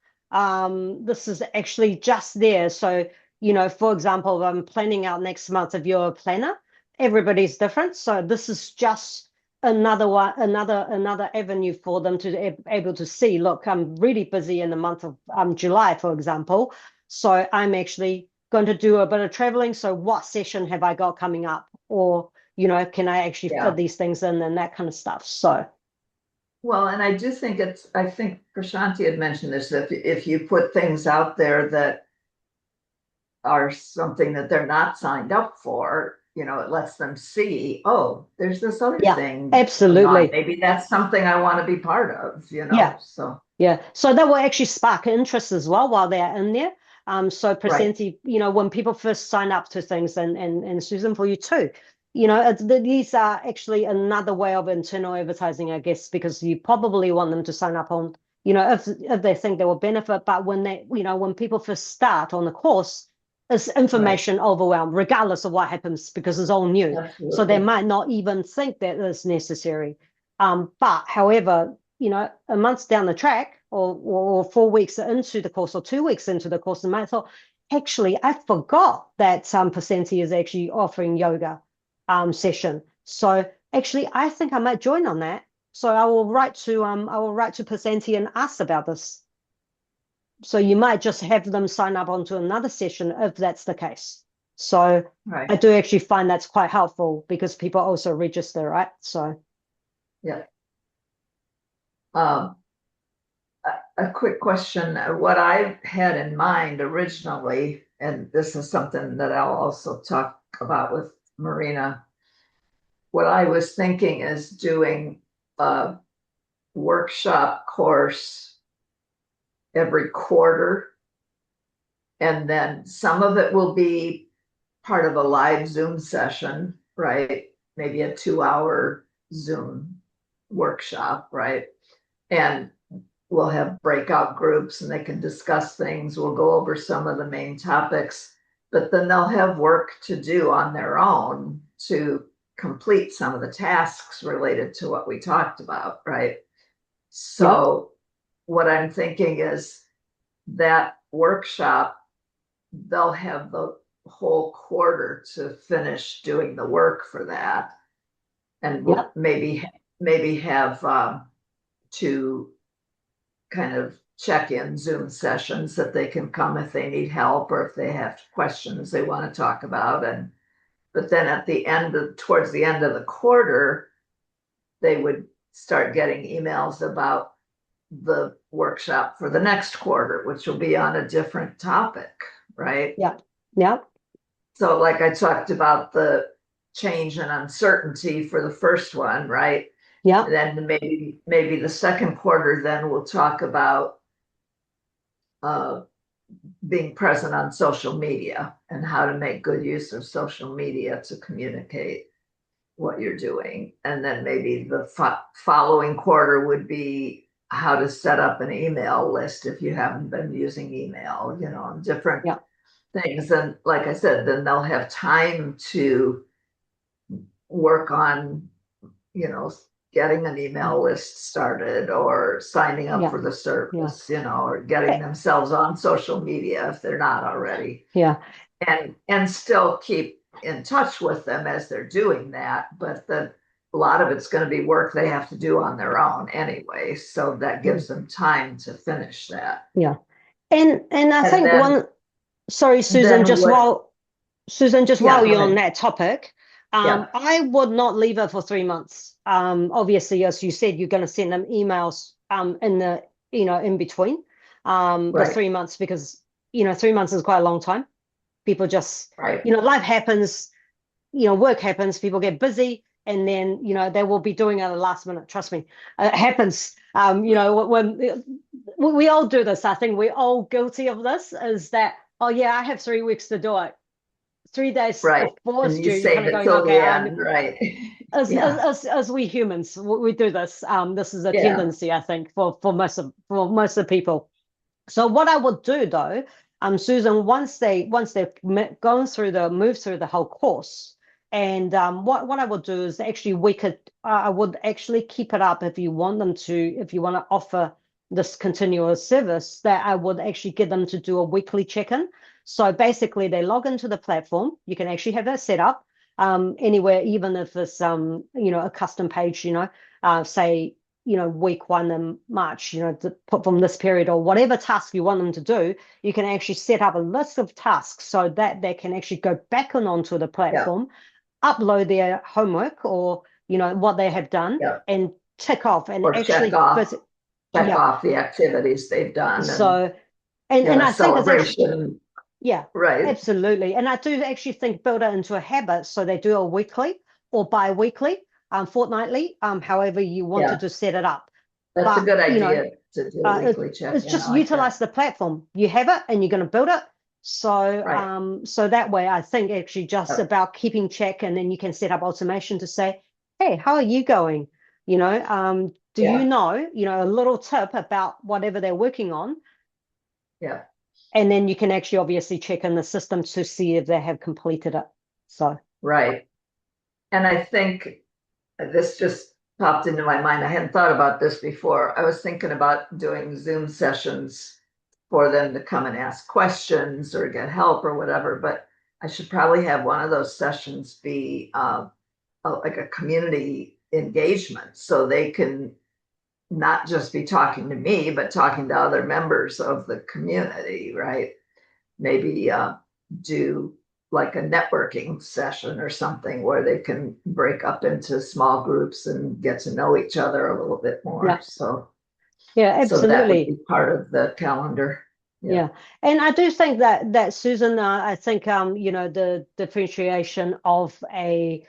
This is actually just there. So, you know, for example, I'm planning out next month. If you're a planner, everybody's different. So this is just another one, another avenue for them to able to see, look, I'm really busy in the month of July, for example. So I'm actually going to do a bit of traveling. So what session have I got coming up? Or, you know, can I actually Yeah. fit these things in and that kind of stuff? So Well, and I do think I think Prashanti had mentioned this, that if you put things out there that are something that they're not signed up for, you know, it lets them see, oh, there's this other yeah, thing. absolutely. Maybe that's something I want to be part of, you know, Yeah. so. Yeah, so that will actually spark interest as well while they're in there. So Presenti, you know, when people first sign up to things, and Susan, for you too, you know, these are actually another way of internal advertising, I guess, because you probably want them to sign up on, you know, if they think they will benefit. But when they, you know, when people first start on the course, it's information overwhelm, regardless of what happens, because it's all new. So they Absolutely. might not even think that it's necessary. But however, you know, a month down the track or 4 weeks into the course or 2 weeks into the course, and I thought, actually, I forgot that Presenti is actually offering yoga session. So actually, I think I might join on that. So I will write to Presenti and ask about this. So you might just have them sign up onto another session if that's the case. So Right. I do actually find that's quite helpful because people also register, right? So Yeah. A quick question. What I had in mind originally, and this is something that I'll also talk about with Marina. What I was thinking is doing a workshop course every quarter. And then some of it will be part of a live Zoom session, right? Maybe a 2-hour Zoom workshop, right? And we'll have breakout groups and they can discuss things. We'll go over some of the main topics, but then they'll have work to do on their own to complete some of the tasks related to what we talked about, right? So what I'm thinking is that workshop, they'll have the whole quarter to finish doing the work for that. And we'll maybe have two kind of check-in Zoom sessions that they can come if they need help or if they have questions they want to talk about. But then at the end of, towards the end of the quarter, they would start getting emails about the workshop for the next quarter, which will be on a different topic, right? Yeah. So like I talked about the change and uncertainty for the first one, right? Yeah. Then maybe the second quarter, then we'll talk about being present on social media and how to make good use of social media to communicate what you're doing. And then maybe the following quarter would be how to set up an email list if you haven't been using email, you know, different things. And like I said, then they'll have time to work on, you know, getting an email list started or signing up for the service, you know, or getting themselves on social media if they're not already. Yeah. And still keep in touch with them as they're doing that. But a lot of it's going to be work they have to do on their own anyway. So that gives them time to finish that. Yeah. And I And think then, sorry, then Susan, just yeah, while go you're on ahead. that topic, Yeah, I would not leave it for 3 months. Obviously, as you said, you're going to send them emails in the, in between the right, 3 months because, 3 months is quite a long time. People just, right. life happens, work happens, people get busy, and then, they will be doing it at the last minute. Trust me, it happens. When we all do this, I think we're all guilty of this, is that, oh yeah, I have 3 weeks to do it. 3 days Right. before And it's you due, you're kind save of it going, till okay, the end, right? Yeah, as we humans, we do this. This is a yeah, tendency, I think, for most of the people. So what I would do though, Susan, once they've gone through moved through the whole course, and what I would do is actually I would actually keep it up if you want them to, if you want to offer this continuous service, that I would actually get them to do a weekly check-in. So basically, they log into the platform. You can actually have that set up anywhere, even if it's a custom page. Say week 1 in March, to put from this period or whatever task you want them to do, you can actually set up a list of tasks so that they can actually go back on onto the yeah, platform, upload their homework or, what they have done yeah. and tick off and Or actually visit. check Yeah. off the activities they've done and So, and get a I think it's actually, celebration. yeah, Right. absolutely. And I do actually think build it into a habit. So they do a weekly or bi-weekly, fortnightly, however you wanted Yeah, to set it up. that's a But, good idea to do a uh, weekly it's check-in. I just like that. utilize the platform. You have it and you're going to build it. So, Right. so that way, I think actually just Yep. about keeping check, and then you can set up automation to say, "Hey, how are you going? Do you Yeah, know, a little tip about whatever they're working on?" yeah, And then you can actually obviously check in the system to see if they have completed it. So, right. And I think this just popped into my mind. I hadn't thought about this before. I was thinking about doing Zoom sessions for them to come and ask questions or get help or whatever, but I should probably have one of those sessions be like a community engagement so they can not just be talking to me, but talking to other members of the community, right? Maybe do like a networking session or something where they can break up into small groups and get to know each other a little bit more. yeah, So, yeah, so that would absolutely. be part of the calendar. Yeah, Yeah, and I do think that Susan, I think the differentiation of a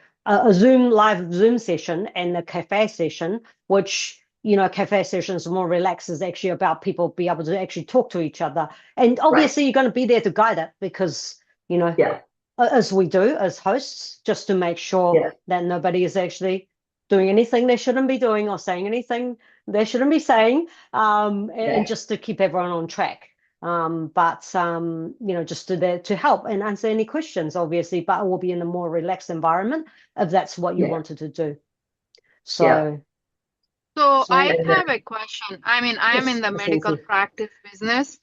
Zoom live Zoom session and a cafe session, which cafe sessions are more relaxed, is actually about people be able to actually talk to each other, and right. obviously you're going to be there to guide it because Yeah, as we do as hosts, just to make sure yeah, that nobody is actually doing anything they shouldn't be doing or saying anything they shouldn't be saying, and yeah, just to keep everyone on track. But just to help and answer any questions, obviously, but it will be in a more relaxed environment if that's what you yeah, wanted to do. yeah. So, So so I And then, have a question. I mean, I am in yes, the yes, medical Lindsay. practice business.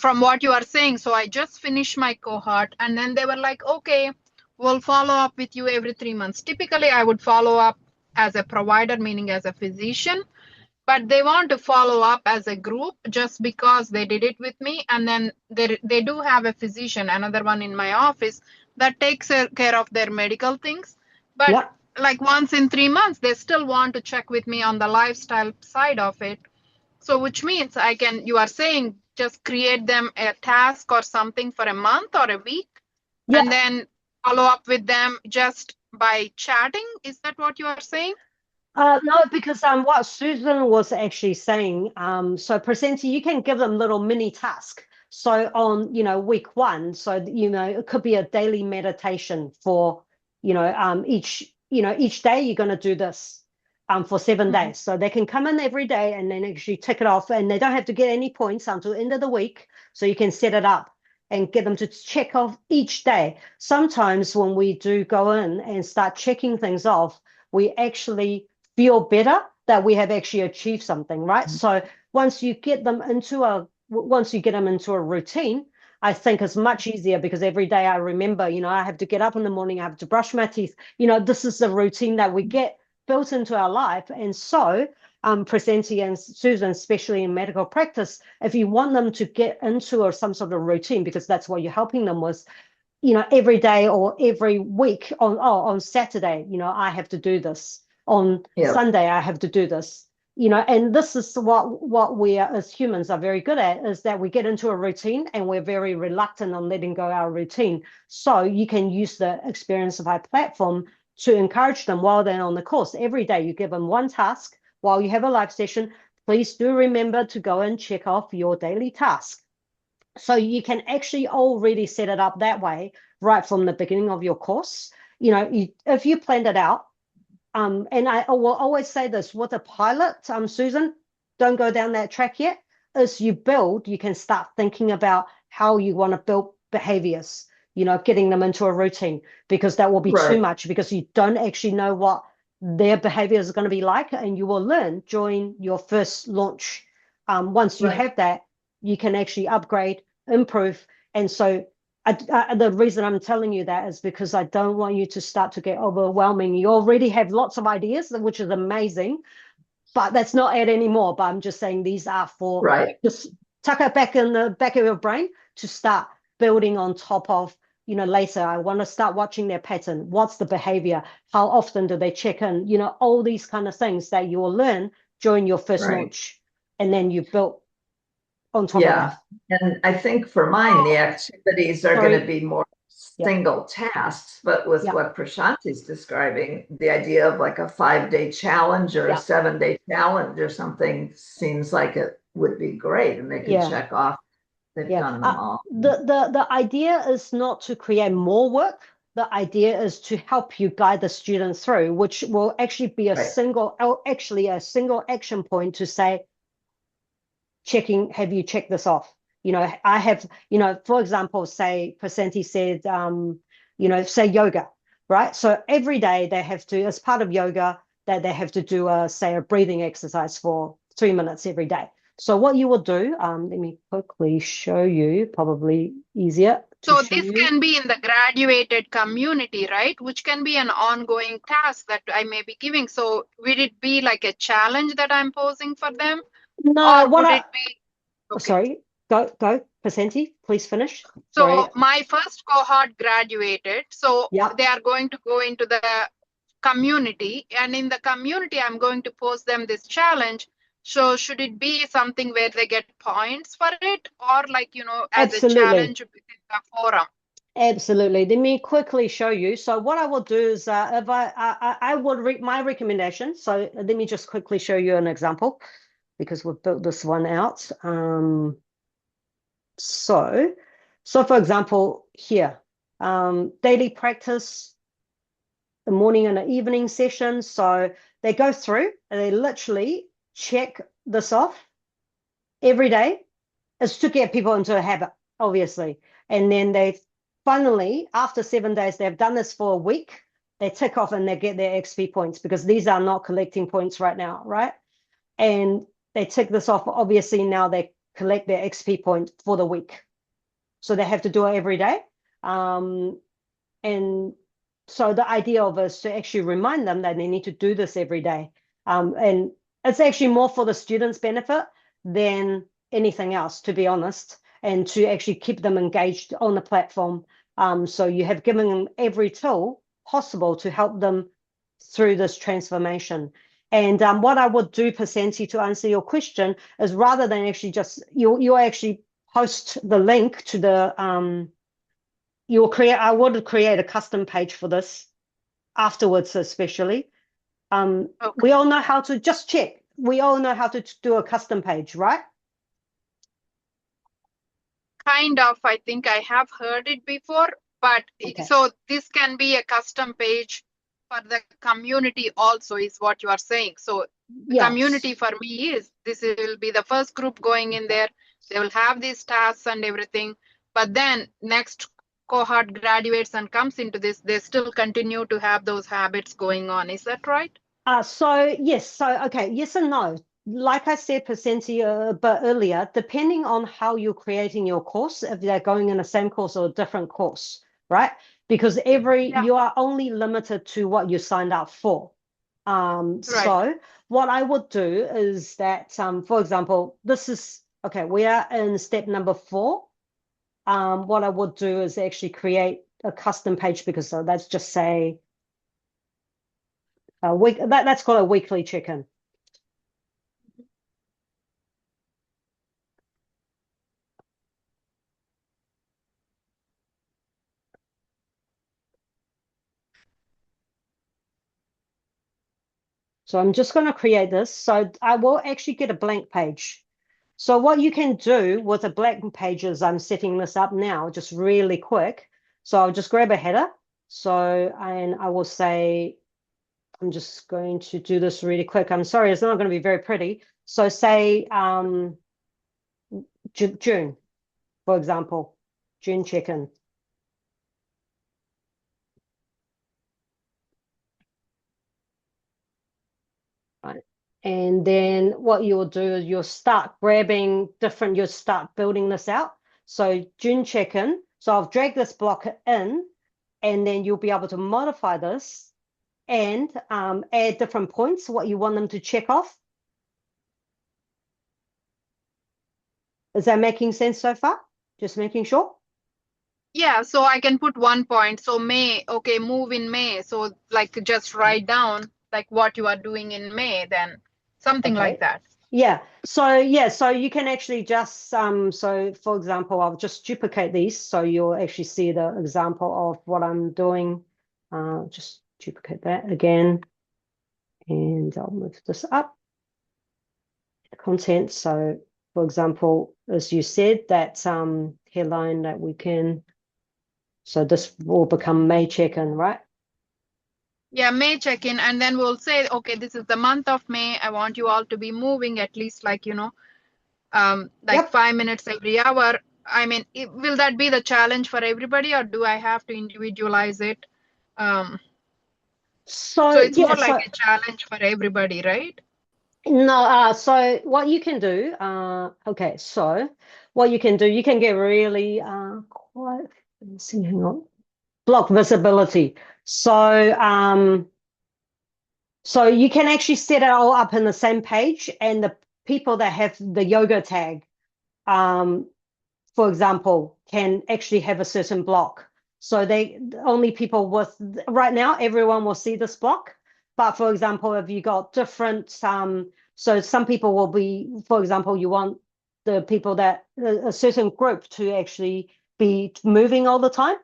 From what you are saying, so I just finished my cohort, and then they were like, okay, we'll follow up with you every 3 months. Typically, I would follow up as a provider, meaning as a physician, but they want to follow up as a group just because they did it with me. And then they do have a physician, another one in my office, that takes care of their medical things. But Yep. like once in 3 months, they still want to check with me on the lifestyle side of it. So which means you are saying just create them a task or something for a month or a week Yeah. and then follow up with them just by chatting. Is that what you are saying? No, because what Susan was actually saying, so presenter, you can give them little mini task. So on, week 1, so it could be a daily meditation for, each day you're going to do this for 7 days. So they can come in every day and then actually tick it off, and they don't have to get any points until the end of the week. So you can set it up and get them to check off each day. Sometimes when we do go in and start checking things off, we actually feel better that we have actually achieved something, right? So once you get them into a routine, I think it's much easier because every day I remember, I have to get up in the morning, I have to brush my teeth. This is the routine that we get built into our life. And so, Presenti and Susan, especially in medical practice, if you want them to get into some sort of routine, because that's what you're helping them with, every day or every week on Saturday, I have to do this. On Sunday, I have to do this. And this is what we are, as humans are very good at, is that we get into a routine and we're very reluctant on letting go our routine. So you can use the Experienceify platform to encourage them while they're on the course. Every day you give them one task while you have a live session. Please do remember to go and check off your daily task. So you can actually already set it up that way right from the beginning of your course. If you planned it out, and I will always say this with a pilot, Susan, don't go down that track yet. As you build, you can start thinking about how you want to build behaviors, getting them into a routine, because that will be too much, because you don't actually know what their behavior is going to be like, and you will learn during your first launch. Once you have that, you can actually upgrade, improve. And so the reason I'm telling you that is because I don't want you to start to get overwhelming. You already have lots of ideas, which is amazing, but that's not it anymore. But I'm just saying these are for just tuck it back in the back of your brain to start building on top of, later. I want to start watching their pattern. What's the behavior? How often do they check in? All these kind of things that you will learn during your first launch. And then you built on top of that. And I think for mine, the activities are going to be more single tasks, but with what Prashanti's describing, the idea of like a 5-day challenge or a 7-day challenge or something seems like it would be great, and they can check off they've done them all. The idea is not to create more work. The idea is to help you guide the students through, which will actually be a single action point to say, have you checked this off? I have, for example, say Presenti said, say yoga, right? So every day they have to, as part of yoga, that they have to do a breathing exercise for 3 minutes every day. So what you will do, let me quickly show you, probably easier. So this can be in the graduated community, right? Which can be an ongoing task that I may be giving. So would it be like a challenge that I'm posing for them? No, it be? Okay. Sorry, go, Presenti, please finish. So Sorry. My first cohort graduated. So they are going to go into the community, and in the community, I'm going to post them this challenge. So should it be something where they get points for it, or as a challenge within the forum? Absolutely. Let me quickly show you. So what I will do is, if I would read my recommendation. So let me just quickly show you an example, because we've built this one out. So for example, here, daily practice, the morning and the evening session. So they go through and they literally check this off every day. It's to get people into a habit, obviously. And then they finally, after 7 days, they've done this for a week, they tick off and they get their XP points, because these are not collecting points right now, right? And they tick this off. Obviously, now they collect their XP point for the week. So they have to do it every day. And so the idea of it is to actually remind them that they need to do this every day. And it's actually more for the students' benefit than anything else, to be honest, and to actually keep them engaged on the platform. So you have given them every tool possible to help them through this transformation. And what I would do, Presenti, to answer your question, is rather than actually just, you actually post the link to the, I would create a custom page for this afterwards, especially. We all know how to just check. We all know how to do a custom page, right? Kind of. I think I have heard it before, but so this can be a custom page for the community also, is what you are saying. So the community for me is, this will be the first group going in there. They will have these tasks and everything, but then next cohort graduates and comes into this, they still continue to have those habits going on. Is that right? So yes. So okay, yes and no. Like I said, Presenti, but earlier, depending on how you're creating your course, if they're going in the same course or a different course, right? Because you are only limited to what you signed up for. So what I would do is that, for example, this is, okay, we are in step number 4. What I would do is actually create a custom page, because let's just say a week, that's called a weekly check-in. So I'm just going to create this. So I will actually get a blank page. So what you can do with a blank page is, I'm setting this up now, just really quick. So I'll just grab a header. So, and I will say, I'm just going to do this really quick. I'm sorry, it's not going to be very pretty. So say June, for example, June check-in. Right. And then what you'll do is you'll start grabbing different, you'll start building this out. So June check-in. So I've dragged this block in, and then you'll be able to modify this and add different points, what you want them to check off. Is that making sense so far? Just making sure. Yeah, so I can put 1 point. So May, okay, move in May. So like just write down like what you are doing in May, then something like that. Yeah. So you can actually just so for example, I'll just duplicate these so you'll actually see the example of what I'm doing. Just duplicate that again, and I'll move this up. Content. So for example, as you said, that headline that we can, so this will become May check-in, right? Yeah, May check-in, and then we'll say, okay, this is the month of May. I want you all to be moving at least like, like 5 minutes every hour. I mean, will that be the challenge for everybody, or do I have to individualize it? So it's more like a challenge for everybody, right? No, so what you can do, okay, so what you can do, you can get really quite, let's see, hang on, block visibility. So so you can actually set it all up in the same page, and the people that have the yoga tag, for example, can actually have a certain block. So they only people with, right now everyone will see this block. But for example, if you got different, so some people will be, for example, you want the people that a certain group to actually be moving all the time,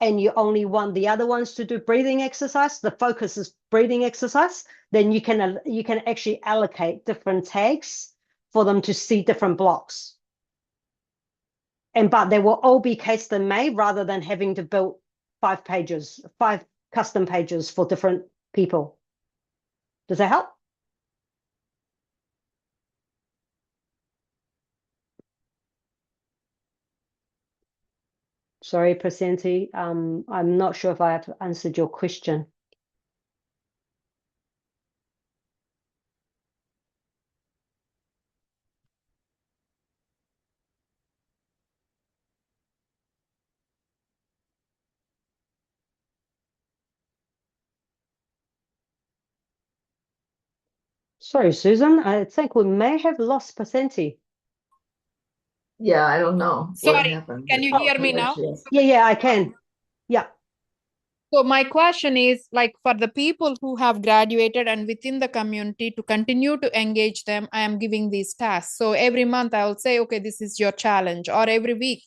and you only want the other ones to do breathing exercise. The focus is breathing exercise. Then you can actually allocate different tags for them to see different blocks. But they will all be custom made rather than having to build 5 custom pages for different people. Does that help? Sorry, Prasanthi. I'm not sure if I have answered your question. Sorry, Susan. I think we may have lost Prasanthi. Yeah, I don't know what Sorry, happened. can you hear me now? Yeah, I can. Yeah. So my question is, like, for the people who have graduated and within the community, to continue to engage them, I am giving these tasks. So every month I will say, okay, this is your challenge, or every week.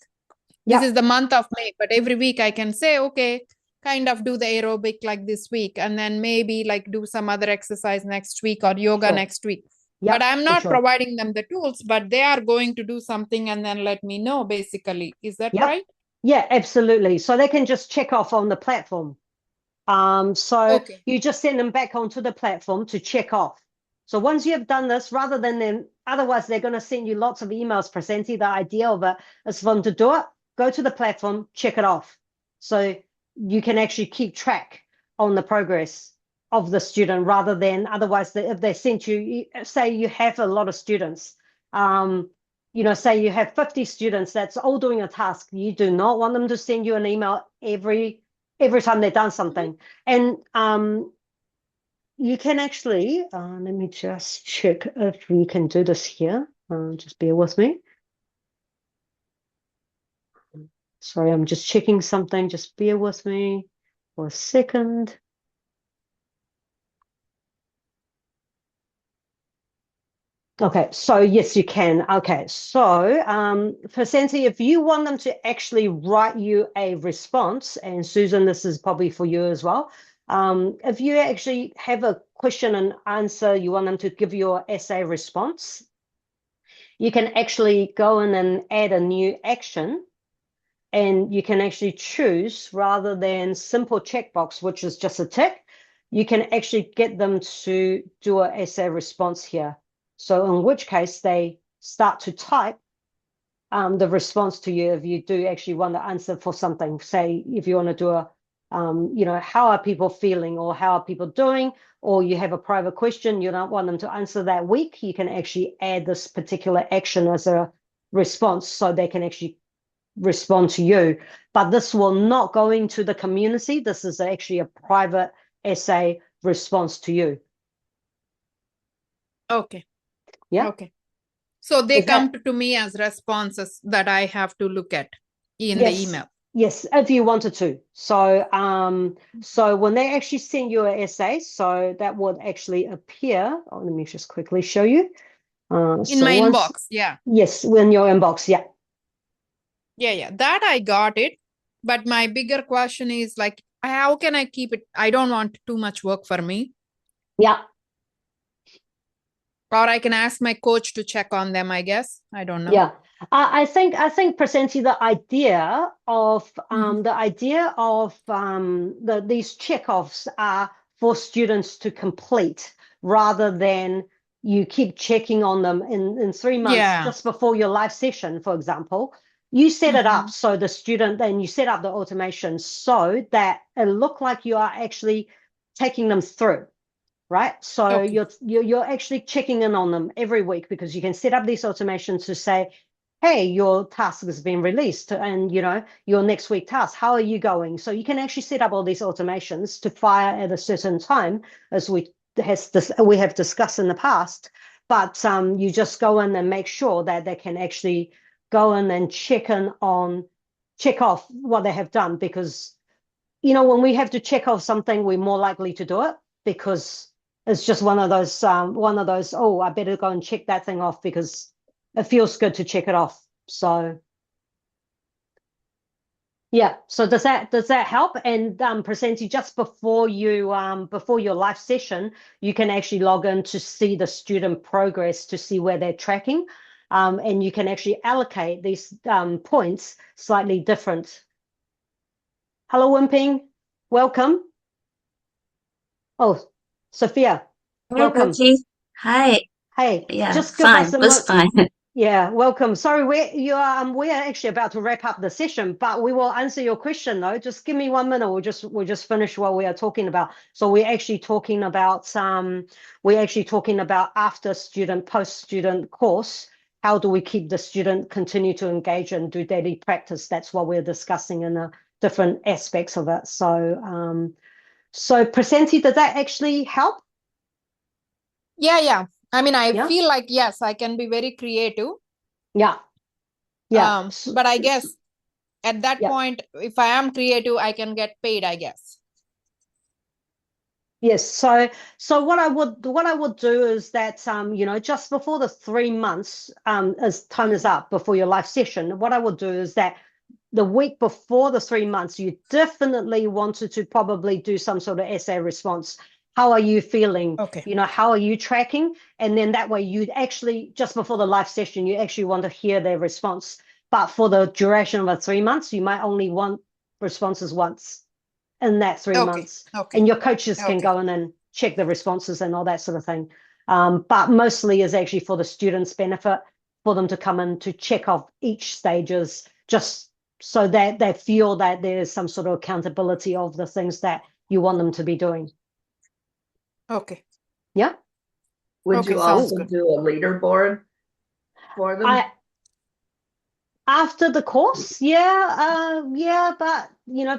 This is the month of May, but every week I can say, okay, kind of do the aerobic like this week, and then maybe like do some other exercise next week, or yoga next week. But I'm not providing them the tools, but they are going to do something and then let me know, basically. Is that right? Yeah, absolutely. So they can just check off on the platform. So you just send them back onto the platform to check off. So once you have done this, rather than them, otherwise they're going to send you lots of emails, Prasanthi. The idea of it is for them to do it, go to the platform, check it off. So you can actually keep track on the progress of the student, rather than otherwise, if they sent you, say you have a lot of students, say you have 50 students that's all doing a task, you do not want them to send you an email every time they've done something. And you can actually, let me just check if we can do this here. Just bear with me. Sorry, I'm just checking something. Just bear with me for a second. Okay, so yes, you can. Okay, so Prasanti, if you want them to actually write you a response, and Susan, this is probably for you as well. If you actually have a question and answer, you want them to give you an essay response, you can actually go in and add a new action, and you can actually choose rather than simple checkbox, which is just a tick, you can actually get them to do an essay response here. So in which case they start to type the response to you if you do actually want to answer for something. Say if you want to do a, how are people feeling or how are people doing, or you have a private question, you don't want them to answer that week, you can actually add this particular action as a response so they can actually respond to you. But this will not go into the community. This is actually a private essay response to you. Okay. Yeah. Okay. So they Is that- come to me as responses that I have to look at in Yes. the email. Yes, if you wanted to. So, so when they actually send you an essay, so that would actually appear. Oh, let me just quickly show you. In So my once, inbox. Yeah. yes, in your inbox. Yeah. Yeah. That I got it. But my bigger question is like, how can I keep it? I don't want too much work for me. Yeah. Or I can ask my coach to check on them, I guess. I don't know. Yeah. I think Prasanti, the idea of these checkoffs are for students to complete rather than you keep checking on them in 3 months Yeah. just before your live session, for example. You set it up so the student, then you set up the automation so that it look like you are actually taking them through. Right. So Okay. you're actually checking in on them every week because you can set up these automations to say, hey, your task has been released and your next week task, how are you going? So you can actually set up all these automations to fire at a certain time, as we have discussed in the past. But you just go in and make sure that they can actually go in and check off what they have done, because when we have to check off something, we're more likely to do it because it's just one of those, oh, I better go and check that thing off because it feels good to check it off. So yeah, so does that help? And Prasanti, just before your live session, you can actually log in to see the student progress, to see where they're tracking. And you can actually allocate these points slightly different. Hello, Wimping. Welcome. Oh, Sophia, Hey, welcome. Becky. Hi. Hey, Yeah, just give fine. us a Was fine. Yeah, welcome. Sorry, we're actually about to wrap up the session, but we will answer your question though. Just give me 1 minute. We'll just finish what we are talking about. So we're actually talking about after student, post student course. How do we keep the student continue to engage and do daily practice? That's what we're discussing in the different aspects of it. So Prasanti, did that actually help? Yeah. I mean, I Yeah. feel like, yes, I can be very creative. Yeah. But I guess at that Yeah. point, if I am creative, I can get paid, I guess. Yes. So what I would do is that just before the 3 months as time is up before your live session, what I would do is that the week before the 3 months, you definitely wanted to probably do some sort of essay response. How are you feeling? Okay. How are you tracking? And then that way you'd actually, just before the live session, you actually want to hear their response. But for the duration of the 3 months, you might only want responses once in that 3 months. Okay. And your coaches can go in and check the responses and all that sort of thing. But mostly is actually for the students' benefit, for them to come in to check off each stages, just so that they feel that there's some sort of accountability of the things that you want them to be doing. Okay. Yeah. Would Okay, you sounds also good. do a leaderboard for them? After the course, yeah, but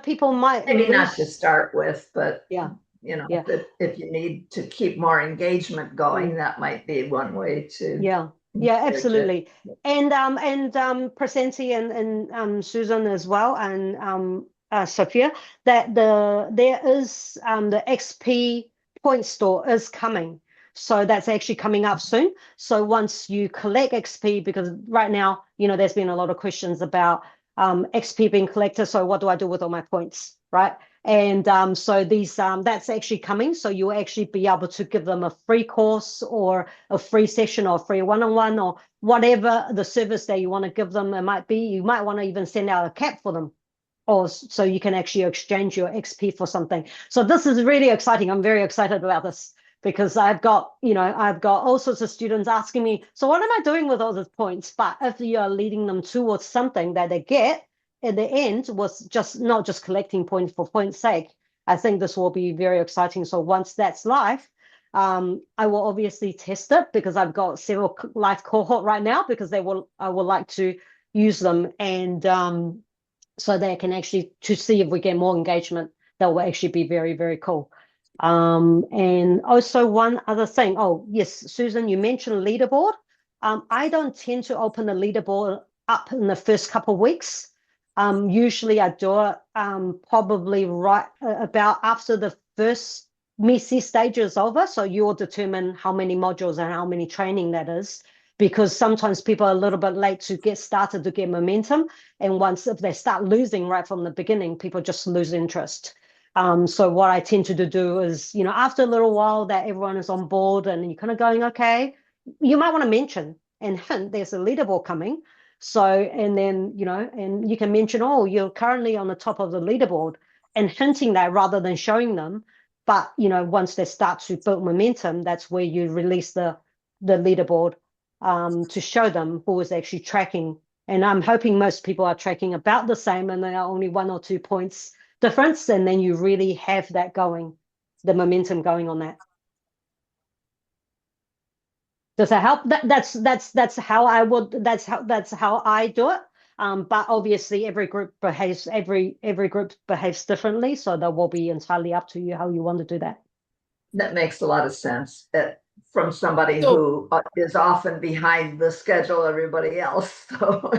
people might Maybe not to lose. start with, but Yeah. You know, Yeah. if you need to keep more engagement going, that might be one way to. Yeah, absolutely. And Presenti and Susan as well, and Sophia, that there is the XP point store is coming. So that's actually coming up soon. So once you collect XP, because right now, there's been a lot of questions about XP being collected. So what do I do with all my points, right? And so these that's actually coming. So you'll actually be able to give them a free course or a free session or a free one-on-one or whatever the service that you want to give them. It might be, you might want to even send out a cap for them, or so you can actually exchange your XP for something. So this is really exciting. I'm very excited about this because I've got all sorts of students asking me, so what am I doing with all these points? But if you are leading them towards something that they get, at the end was just not just collecting points for points' sake. I think this will be very exciting. So once that's live, I will obviously test it because I've got several live cohort right now because I would like to use them and so they can actually to see if we get more engagement. That will actually be very, very cool. And also one other thing. Oh yes, Susan, you mentioned leaderboard. I don't tend to open the leaderboard up in the first couple of weeks. Usually I do it probably right about after the first MECE stage is over. So you'll determine how many modules and how many training that is, because sometimes people are a little bit late to get started to get momentum. And once if they start losing right from the beginning, people just lose interest. So what I tend to do is, after a little while that everyone is on board and you're kind of going, okay, you might want to mention and hint there's a leaderboard coming. So, and then, and you can mention, oh, you're currently on the top of the leaderboard and hinting that rather than showing them. But, once they start to build momentum, that's where you release the leaderboard to show them who is actually tracking. And I'm hoping most people are tracking about the same and they are only 1 or 2 points difference. And then you really have that going, the momentum going on that. Does that help? That's how I would. That's how I do it. But obviously, every group behaves differently, so that will be entirely up to you how you want to do that. That makes a lot of sense. From somebody who is often behind the schedule, everybody else. So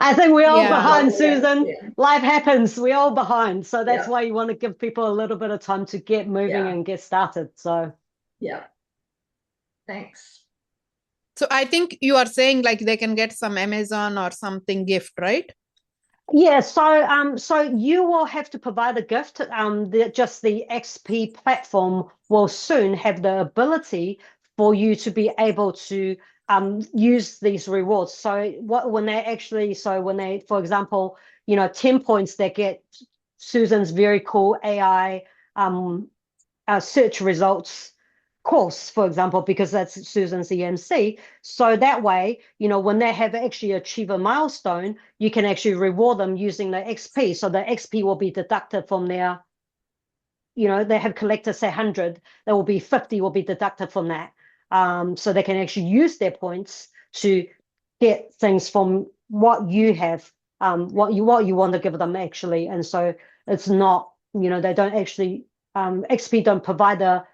I think we're all behind, Susan. Yeah. Life happens. We're all behind, so that's why you want to give people a little bit of time to get moving and get started. So thanks. So I think you are saying like they can get some Amazon or something gift, right? Yeah, so you will have to provide a gift. Just the XP platform will soon have the ability for you to be able to use these rewards. So when they, for example, 10 points, they get Susan's very cool AI search results course, for example, because that's Susan's EMC. So that way, when they have actually achieved a milestone, you can actually reward them using the XP. So the XP will be deducted from their, they have collected, say, 100, there will be 50 will be deducted from that. So they can actually use their points to get things from what you have, what you want to give them actually. And so it's not, they don't actually, XP don't provide the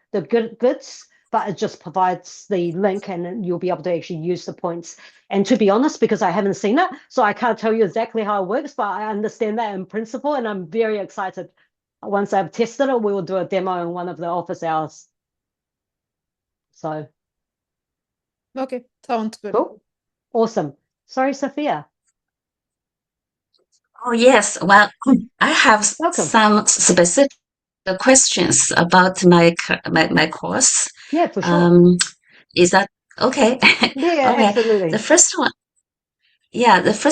goods, but it just provides the link and you'll be able to actually use the points. And to be honest, because I haven't seen it, so I can't tell you exactly how it works, but I understand that in principle and I'm very excited. Once I've tested it, we will do a demo in one of the office hours. So. Okay, sounds good. Cool. Awesome. Sorry, Sophia. Oh, yes. Well, I have some specific questions about my course. Yeah, for sure. Is that okay? Yeah, okay. Absolutely. The first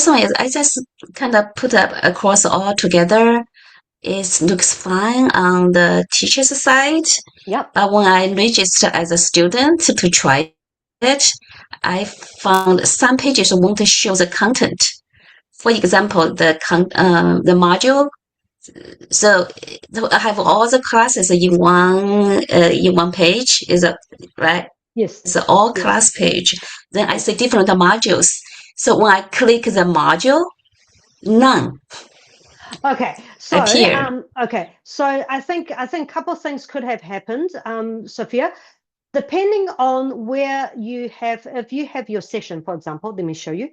one is I just kind of put up a course all together. It looks fine on the teacher's side. Yep. But when I registered as a student to try it, I found some pages won't show the content. For example, the module. So I have all the classes in one page. Is it right? Yes. It's all class page. Then I see different modules. So when I click the module, none. Okay, so appear. okay, so I think a couple of things could have happened, Sophia, depending on where you have, if you have your session, for example, let me show you.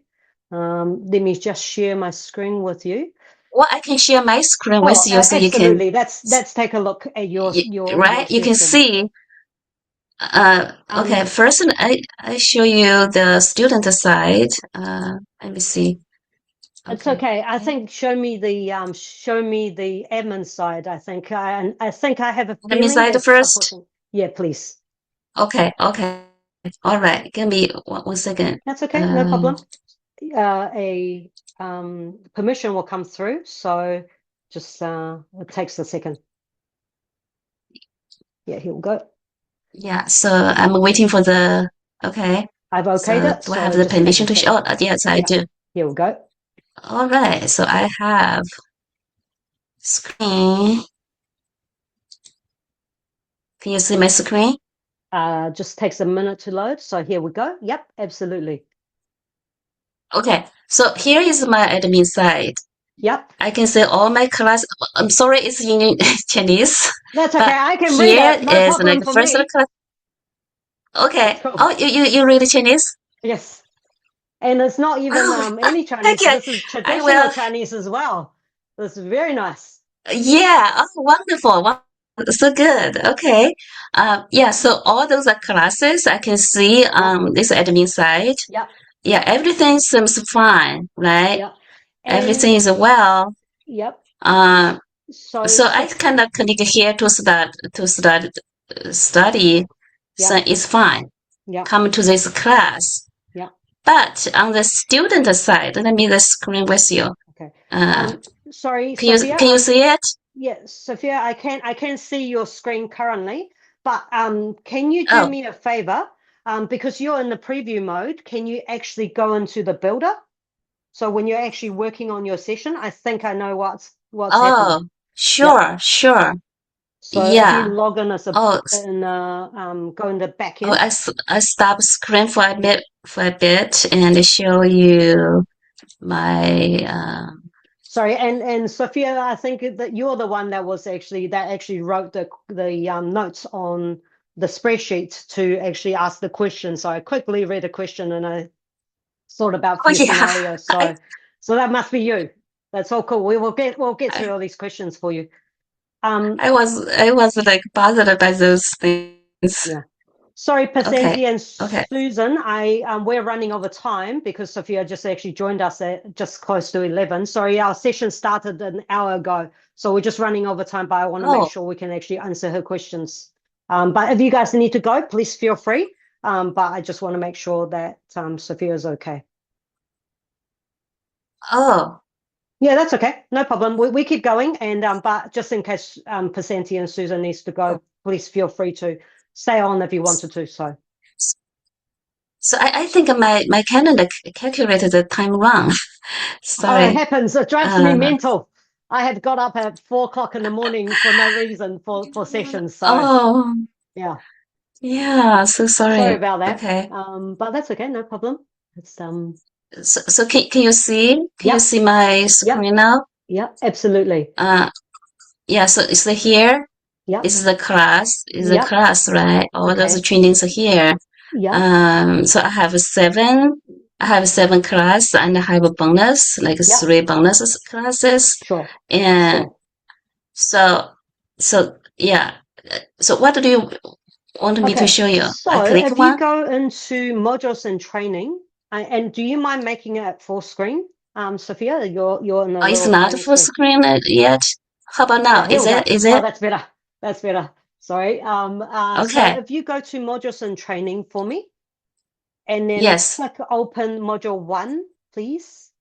Let me just share my screen with you. Well, I can share my screen Oh, with you so you can, absolutely. Let's take a look at your right? You can session. see. Okay, first I show you the student side. Let me see. It's okay. I think show me the admin side. I think I have a Admin feeling side it's first. supporting. Yeah, please. Okay. All right. Give me one second. That's okay, no problem. A permission will come through, so just it takes a second. Yeah, here we go. Yeah, so I'm waiting for the, okay. I've okayed So it, do I so have the just take permission a to show? second. Oh, yes, I Yeah, do. here we go. All right, so I have screen. Can you see my screen? Just takes a minute to load, so here we go. Yep, absolutely. Okay, so here is my admin side. Yep, I can see all my class. I'm sorry, it's in Chinese, that's okay. but I can read here it. No is problem like for first me. class. Okay. Cool. Oh, you read Chinese? Yes. And it's not even Oh, any Chinese. okay. This is I traditional will. Chinese as well. This is very nice. Yeah. Oh, wonderful. So good. Okay. Yeah. So all those are classes I can see on this admin side. Yep. Yeah. Everything seems fine, right? Yep. Everything And is well. yep. Uh, So so I kind of click here to study. So yep. it's fine. Yep. Come to this class. Yep. But on the student side, let me the screen with you. Okay. Uh, Sorry, can Sophia. you see it? Yeah, Sophia, I can see your screen currently, but can you do Oh, me a favor? Because you're in the preview mode, can you actually go into the builder? So when you're actually working on your session, I think I know what's happening. oh, sure. So if you Yeah. log in as a Oh, go in the back oh, end. I stop screen for a bit and show you my Sorry, and Sophia, I think that you're the one that actually wrote the notes on the spreadsheet to actually ask the question. So I quickly read a question and I thought about oh few yeah. scenarios. So that must be you. That's all cool. We'll get through all these questions for you. I was like bothered by those things. Yeah. Sorry, Okay. Pasenti and Okay. Susan. We're running over time because Sophia just actually joined us at just close to 11. Sorry, our session started an hour ago, so we're just running over time. But I want to make Oh, sure we can actually answer her questions. But if you guys need to go, please feel free. But I just want to make sure that Sophia is okay. oh, Yeah, that's okay. No problem. We keep going, and but just in case Pasenti and Susan needs to go, please feel free to stay on if you wanted to. So. so I think my calendar calculated the time wrong. Oh, it Sorry. happens. It drives me mental. I had got up at 4 o'clock in the morning for no reason for sessions. So Oh, yeah, yeah. So sorry sorry. about that. Okay. But that's okay. No problem. It's So can you see? Can you yep, see my yep, screen now? yep, absolutely. Yeah. So it's here. Yep, Is the class. Is the yep. class, right? All those Okay. trainings are here. Yep. So I have seven. I have seven class and I have a bonus, like Yep. three bonus classes. Sure. And Sure. so yeah. So what do you want me to Okay. show you? So I click if you one. go into modules and training, and do you mind making it full screen, Sophia? You're in a Oh, it's little not tiny full screen. screen yet. How about now? Here Is we go. it? Is Oh, it? that's better. That's better. Sorry. So Okay. if you go to modules and training for me, and then Yes. click open module 1, please.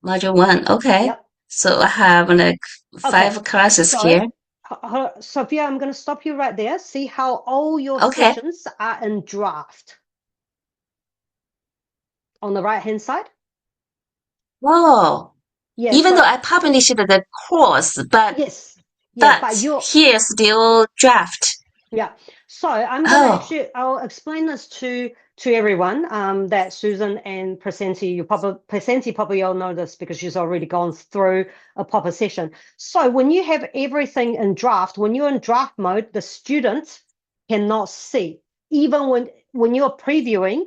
Module 1. Okay. Yep. So I have like Okay. 5 classes So, here. Sophia, I'm going to stop you right there. See how all your Okay. sessions are in draft on the right-hand side? Whoa. Yeah. Even though So, I published the course, yes. Yeah, but here still draft. yeah. So I'm going to Oh, actually, I'll explain this to to everyone that Susan and Presenti probably all know this because she's already gone through a proper session. So when you have everything in draft, when you're in draft mode, the student cannot see. Even when you're previewing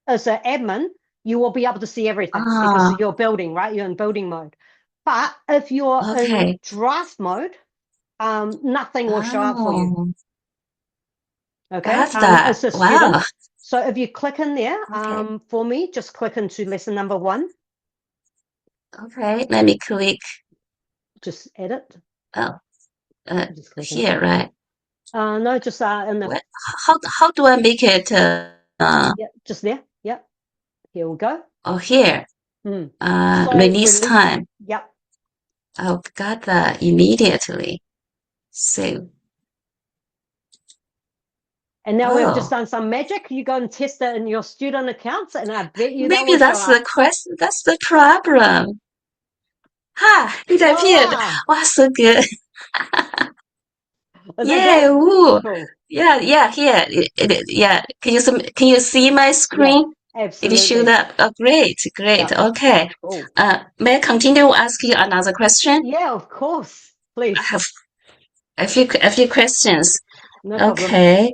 as an admin, you will be able to see everything because you're building, right? You're in building mode. But if you're Okay. in draft mode, nothing will show up for you. Oh, Okay, got that. as a student. Wow. So if you click in there, Okay. for me, just click into lesson number 1. Okay, let me click. Just edit. Oh, Just click here, into it. right? No, just in the How do I make it? yeah, just there. Yep. Here we go. Oh, here. So Release time. Yep. Oh, got that immediately. Save. And now we've just Oh, done some magic. You go and test it in your student accounts, and I bet you that maybe will show that's the up. question. That's the problem. Ha! It appeared. Voila! Wow, so good. Is that Yeah, good? ooh. Cool. Yeah, here. Yeah. Can you see my screen? It showed Absolutely. up. Oh, great. Yep. Okay. Cool. May I continue asking you another question? Yeah, of course. Please. I have a few questions. No problem. Okay.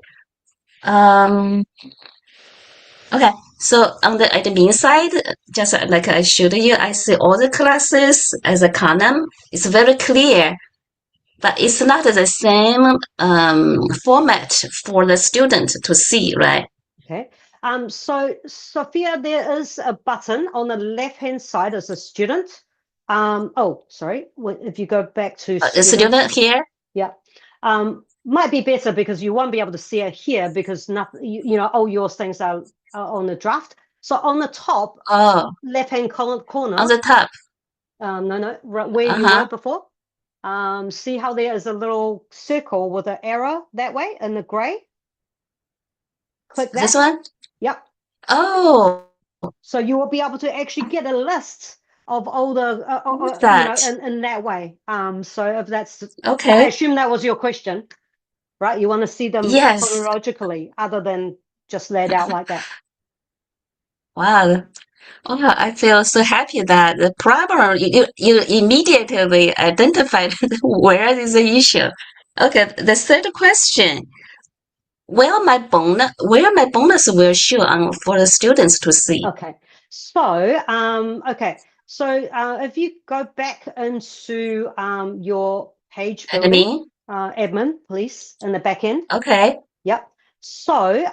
Okay. So on the admin side, just like I showed you, I see all the classes as a column. It's very clear, but it's not the same format for the student to see, right? Okay. So Sophia, there is a button on the left-hand side as a student. Oh, sorry. If you go back to The student here. yeah. Might be better because you won't be able to see it here because nothing, you know, all your things are on the draft. So on the top Oh, left-hand corner, on the top. no, right where you were before. See how there is a little circle with an arrow that way in the gray? Click that. This one? Yep. Oh, So you will be able to actually get a list of all the, that. you know, in that way. So if that's, I Okay. assume that was your question, right? You want to see them Yes. chronologically other than just laid out like that. Wow. Oh, I feel so happy that the problem you immediately identified where is the issue. Okay, the third question. Where my bonus will show on for the students to see. Okay. So, if you go back into your page building, admin, please, in the back end. Okay. Yep. So,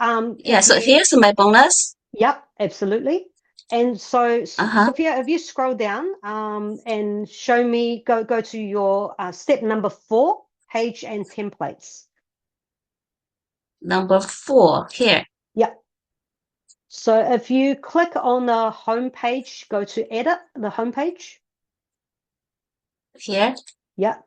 so here's my bonus. Yep, absolutely. And so, Sophia, if you scroll down and show me, go to your step number 4, page and templates. Number 4 here. Yep. So if you click on the home page, go to edit the home page. Here. Yep.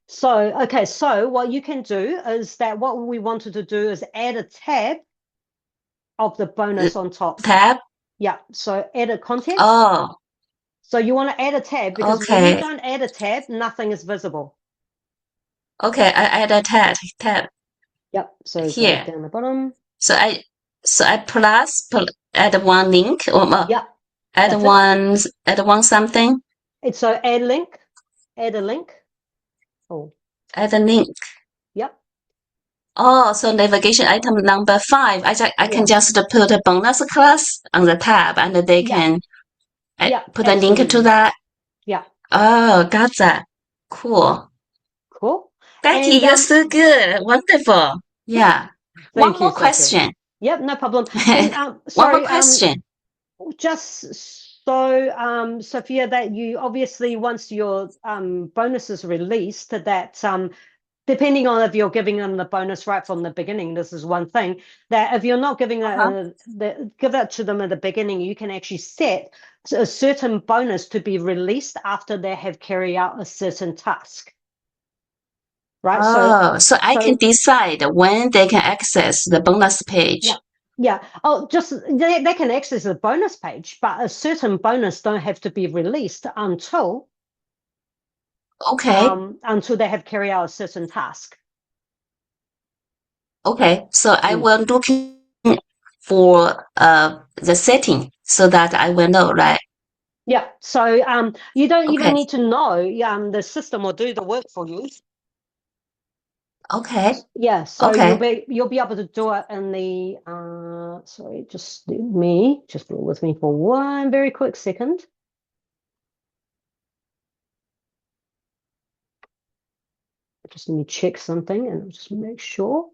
So, okay, so what you can do is that what we wanted to do is add a tab of the bonus on top. Tab? Yeah, so edit content. Oh. So you want to add a tab because when you don't add a tab, nothing is visible. Okay, I add a tab. Yep, so here down the bottom. So I add one link or yeah, add one something. So add a link. Oh. Add a link. Yep. Oh, so navigation item number 5. I can just put a bonus class on the tab and they can put a link to that. Yeah. Oh, got that. Cool. Becky, you're so good. Wonderful. Yeah. One more question. Yep, no problem. And, one more question. Just so, Sophia, that you obviously, once your bonus is released, that depending on if you're giving them the bonus right from the beginning, this is one thing, that if you're not giving give that to them at the beginning, you can actually set a certain bonus to be released after they have carried out a certain task. Right. So I can decide when they can access the bonus page. Yeah. Oh, just they can access the bonus page, but a certain bonus don't have to be released until until they have carried out a certain task. Okay, so I Mm. will looking for the setting so that I will know, right? Yeah. So you don't even Okay, need to know. The system will do the work for you. okay, Yeah. So okay. you'll be able to do it in the sorry, just bear with me for one very quick second. Just let me check something and just make sure.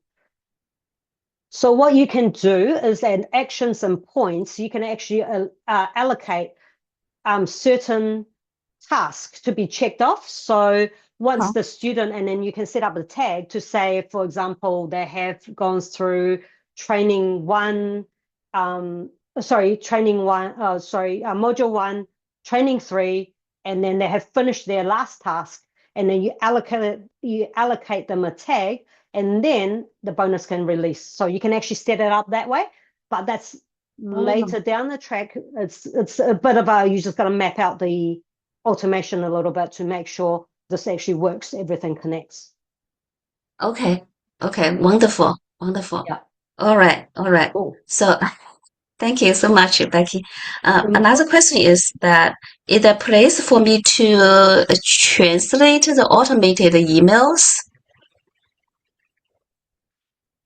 So what you can do is add actions and points. You can actually allocate certain tasks to be checked off. So once Uh-huh. the student, and then you can set up a tag to say, for example, they have gone through training one, module one, training three, and then they have finished their last task, and then you allocate them a tag, and then the bonus can release. So you can actually set it up that way, but that's later down the track. It's a bit of you just got to map out the automation a little bit to make sure this actually works, everything connects. Okay, okay, wonderful, wonderful. Yeah. All right, all right. Cool. So thank you so much, Becky. Um, Another question is that is there a place for me to translate the automated emails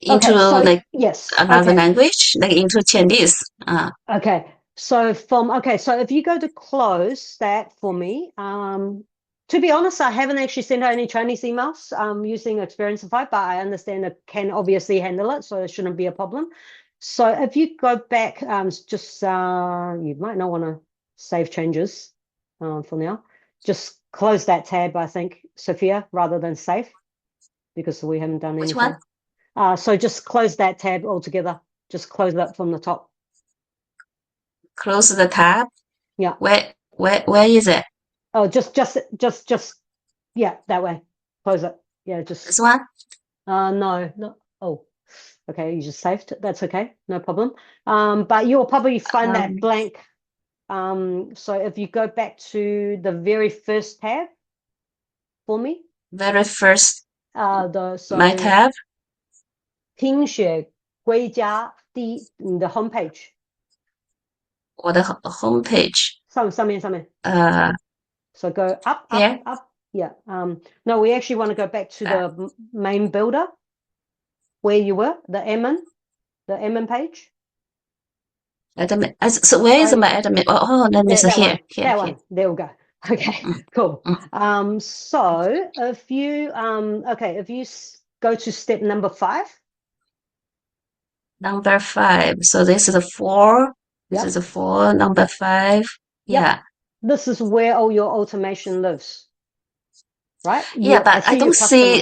into okay, so like yes, another okay, language, like into Chinese? okay. So so if you go to close that for me, to be honest, I haven't actually sent out any Chinese emails using Experienceify, but I understand it can obviously handle it, so it shouldn't be a problem. So if you go back, just you might not want to save changes for now. Just close that tab, I think, Sophia, rather than save, because we haven't done Which anything. one? So just close that tab altogether. Just close that from the top. Close the tab. Yeah. Where is it? Oh, just, yeah, that way. Close it. Yeah, This just, one? no. Oh, okay. You just saved it. That's okay. No problem. But you'll probably find that blank. So if you go back to the very first tab for me, Very first, the my tab. 听写归家你的 homepage 我的 homepage. 上面。 Uh, So go up, here. up. Yeah. No, we actually want to go back to the main builder where you were, the admin page. Admin. So where is my admin? Oh, let me see here. That one. There we go. Okay, cool. So if you if you go to step number 5. Number 5. So this is a 4. This is a 4. Number 5. Yeah. This is where all your automation lives, right? Yeah, but I don't see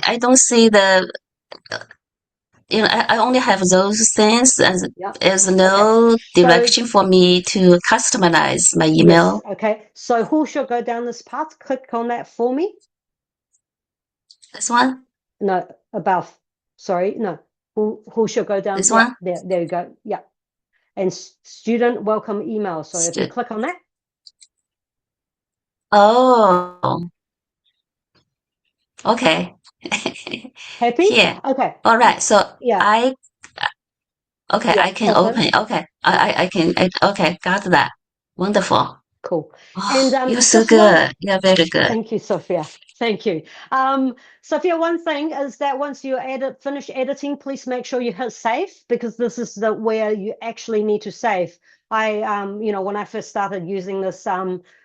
the, I only have those things and there's no direction for me to customize my email. Yes. Okay. So who should go down this path? Click on that for me. This one? No, above. Sorry, no. Who should go down? This one? There you go. Yeah. And student welcome email. So if you click on that. Oh. Okay. Happy? Here. Okay. All right. So yeah. I can open. Okay. I can. Okay. Got that. Wonderful. Cool. Oh, And you're so good. You're very good. Thank you, Sophia. Thank you. Sophia, one thing is that once you finish editing, please make sure you hit save, because this is where you actually need to save. When I first started using this,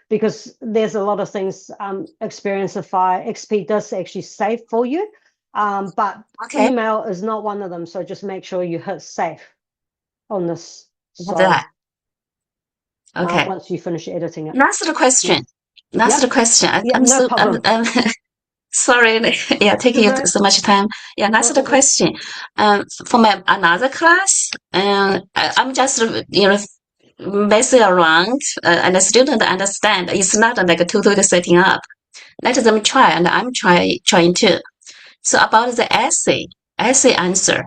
because there's a lot of things Experienceify XP does actually save for you, but email is not one of them. So just make sure you hit save on this. That. Okay. Once you finish editing it. That's the question. That's the question. I'm no problem. I'm sorry. Yeah, taking you so much time. Yeah, that's the question. For my another class, I'm just messing around, and the student understand it's not like a total setting up. Let them try, and I'm trying too. So about the essay answer.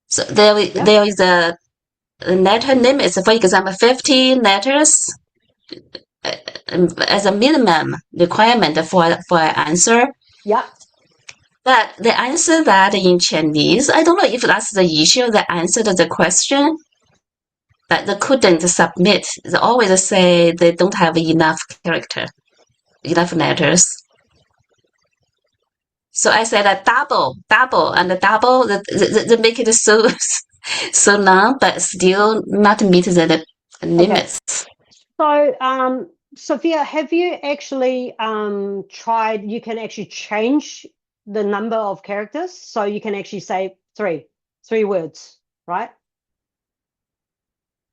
So there is a letter limit. For example, 50 letters as a minimum requirement for an answer. Yeah. But they answer that in Chinese. I don't know if that's the issue. They answered the question, but they couldn't submit. They always say they don't have enough letters. So I said a double, and the double, they make it so so long, but still not meet the limits. So, Sophia, have you actually tried? You can actually change the number of characters, so you can actually say three words, right?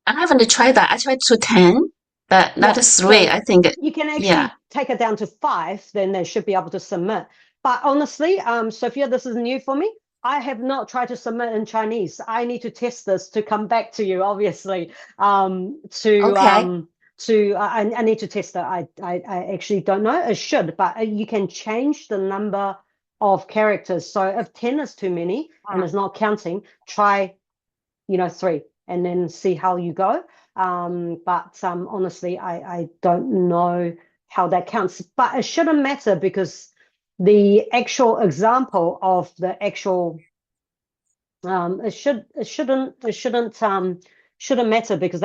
I haven't tried that. I tried to 10, but not Yeah, 3. so I think, you can actually yeah. take it down to 5, then they should be able to submit. But honestly, Sophia, this is new for me. I have not tried to submit in Chinese. I need to test this to come back to you, obviously. Okay. I need to test it. I actually don't know. It should, but you can change the number of characters. So if 10 is too many and it's not counting, try 3 and then see how you go. But honestly, I don't know how that counts. But it shouldn't matter because the actual example of the actual shouldn't matter because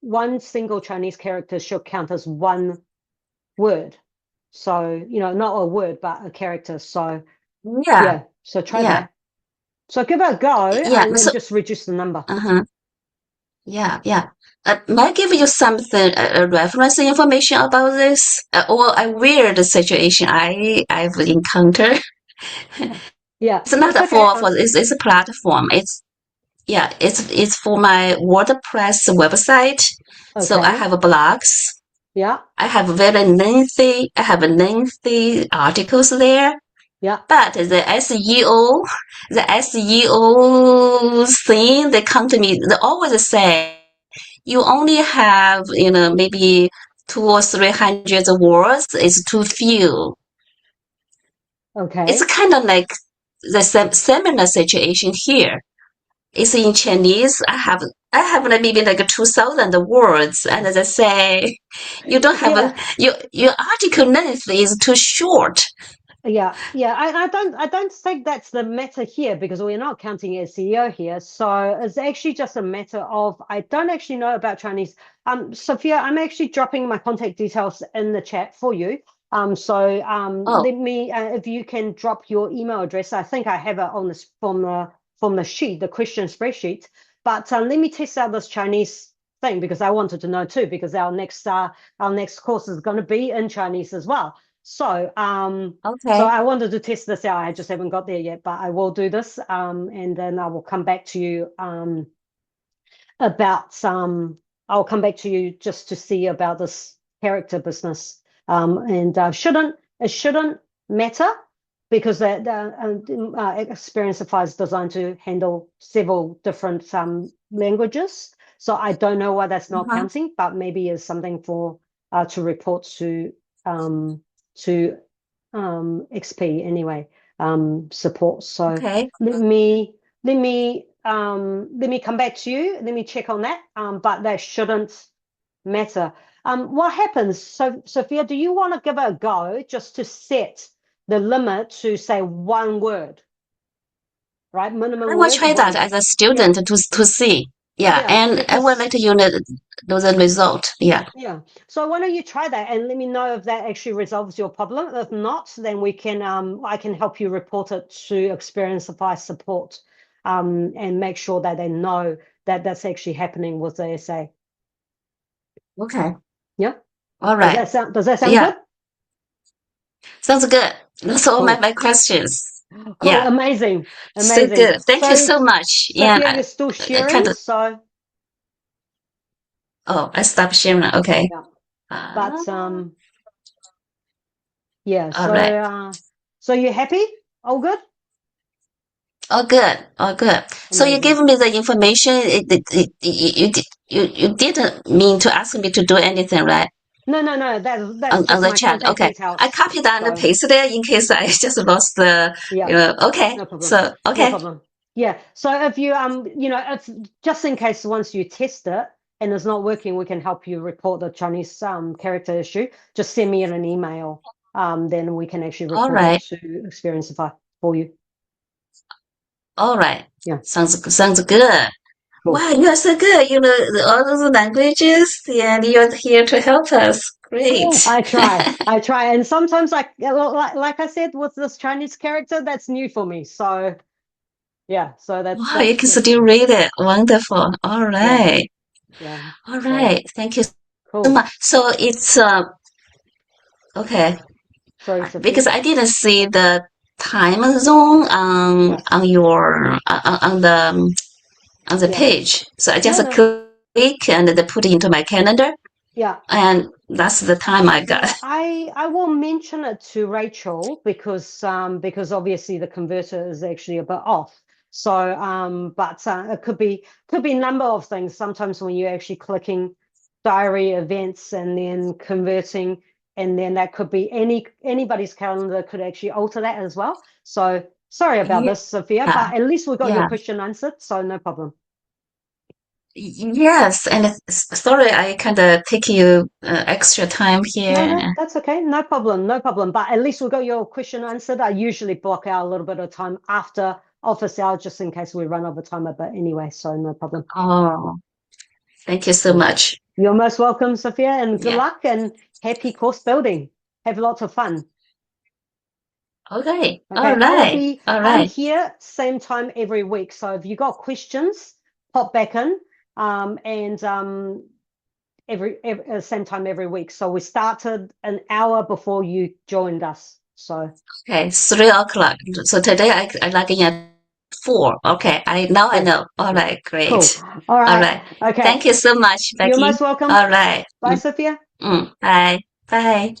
one single Chinese character should count as one word. So, not a word, but a character. So Yeah. so try Yeah. that. So give it a go Yeah. and So, just reduce the number. yeah. May I give you something, reference information about this, or a weird situation I've encountered? Yeah, It's not it's okay. it's a platform. It's for my WordPress website. So I Okay. have Yeah. blogs. I have lengthy articles there. Yeah. But the SEO thing, they come to me, they always say, you only have, maybe 200 or 300 words. It's too few. Okay. It's kind of like the similar situation here. It's in Chinese. I have like maybe like 2,000 words, and they say you don't have your article length is too short. Yeah. I don't think that's the matter here because we're not counting SEO here. So it's actually just a matter of I don't actually know about Chinese. Sophia, I'm actually dropping my contact details in the chat for you. Oh, Let me if you can drop your email address. I think I have it on this from the sheet, the question spreadsheet. But let me test out this Chinese thing because I wanted to know too because our next course is going to be in Chinese as well. So okay. I wanted to test this out. I just haven't got there yet, but I will do this. And then I will come back to you about I'll come back to you just to see about this character business. And it shouldn't matter because the Experienceify is designed to handle several different languages. So I don't know why that's not counting, but maybe it's something for to report to XP anyway, support. So Okay. let me come back to you. Let me check on that. But that shouldn't matter. What happens? So Sophia, do you want to give it a go just to set the limit to say one word? Right? Minimum I word. will try that as a student to see. Yeah, and I will let you know the result. Yeah. Yeah. So why don't you try that and let me know if that actually resolves your problem. If not, then we can I can help you report it to Experienceify support and make sure that they know that that's actually happening with the SA. Okay. Yeah. All right. Does that sound Yeah. good? Sounds good. That's all Cool. my questions. Cool. Yeah. Amazing. So good. Thank you so much. Sophia, Yeah. you're still sharing, so Oh, I stopped sharing. Okay. yeah. But yeah, All right. so you're happy? All good? All good. All good. So you Amazing. gave me the information. You didn't mean to ask me to do anything, right? No, that's On just the my chat. contact Okay. details. I copied that and So pasted it in case I just lost the, yeah, okay. no problem. So, No okay. problem. Yeah. So if you if just in case once you test it and it's not working, we can help you report the Chinese character issue. Just send me an email. Then we can actually All report it right. to Experienceify. for you. All right. Yeah. Sounds good. Cool. Wow, you are so good. You know all those languages, and you're here to help us. Great. I try, and sometimes like I said with this Chinese character, that's new for me. So yeah, so Wow, that's you can good. still read it. Wonderful. All right. Yeah. All So, right. Thank you so cool. much. So it's okay. Sorry, Sophia. Because I didn't see the time zone on your on the Yeah. page. So I just No. click and then put it into my calendar, Yeah. and that's the time I got. Yeah, I will mention it to Rachel because obviously the converter is actually a bit off. So but it could be a number of things. Sometimes when you're actually clicking diary events and then converting, and then that could be anybody's calendar could actually alter that as well. So sorry about this, Sophia, Yeah. but at least we got your Yeah. question answered, so no problem. Yes, and sorry I kind of take you extra time here. No, that's okay. No problem. No problem. But at least we got your question answered. I usually block out a little bit of time after office hours just in case we run over time a bit anyway. So no problem. Oh, thank you so much. You're most welcome, Sophia, and good Yeah. luck and happy course building. Have lots of fun. Okay. Okay. All right. All I'm right. here same time every week. So if you got questions, pop back in. Every same time every week. So we started an hour before you joined us. So Okay, 3 o'clock. So today I log in at 4. Okay, I cool. know. All right, great. Cool. All All right. right. Okay. Thank you so much, Becky. You're most welcome. All right. Bye, Sophia. Bye. Bye.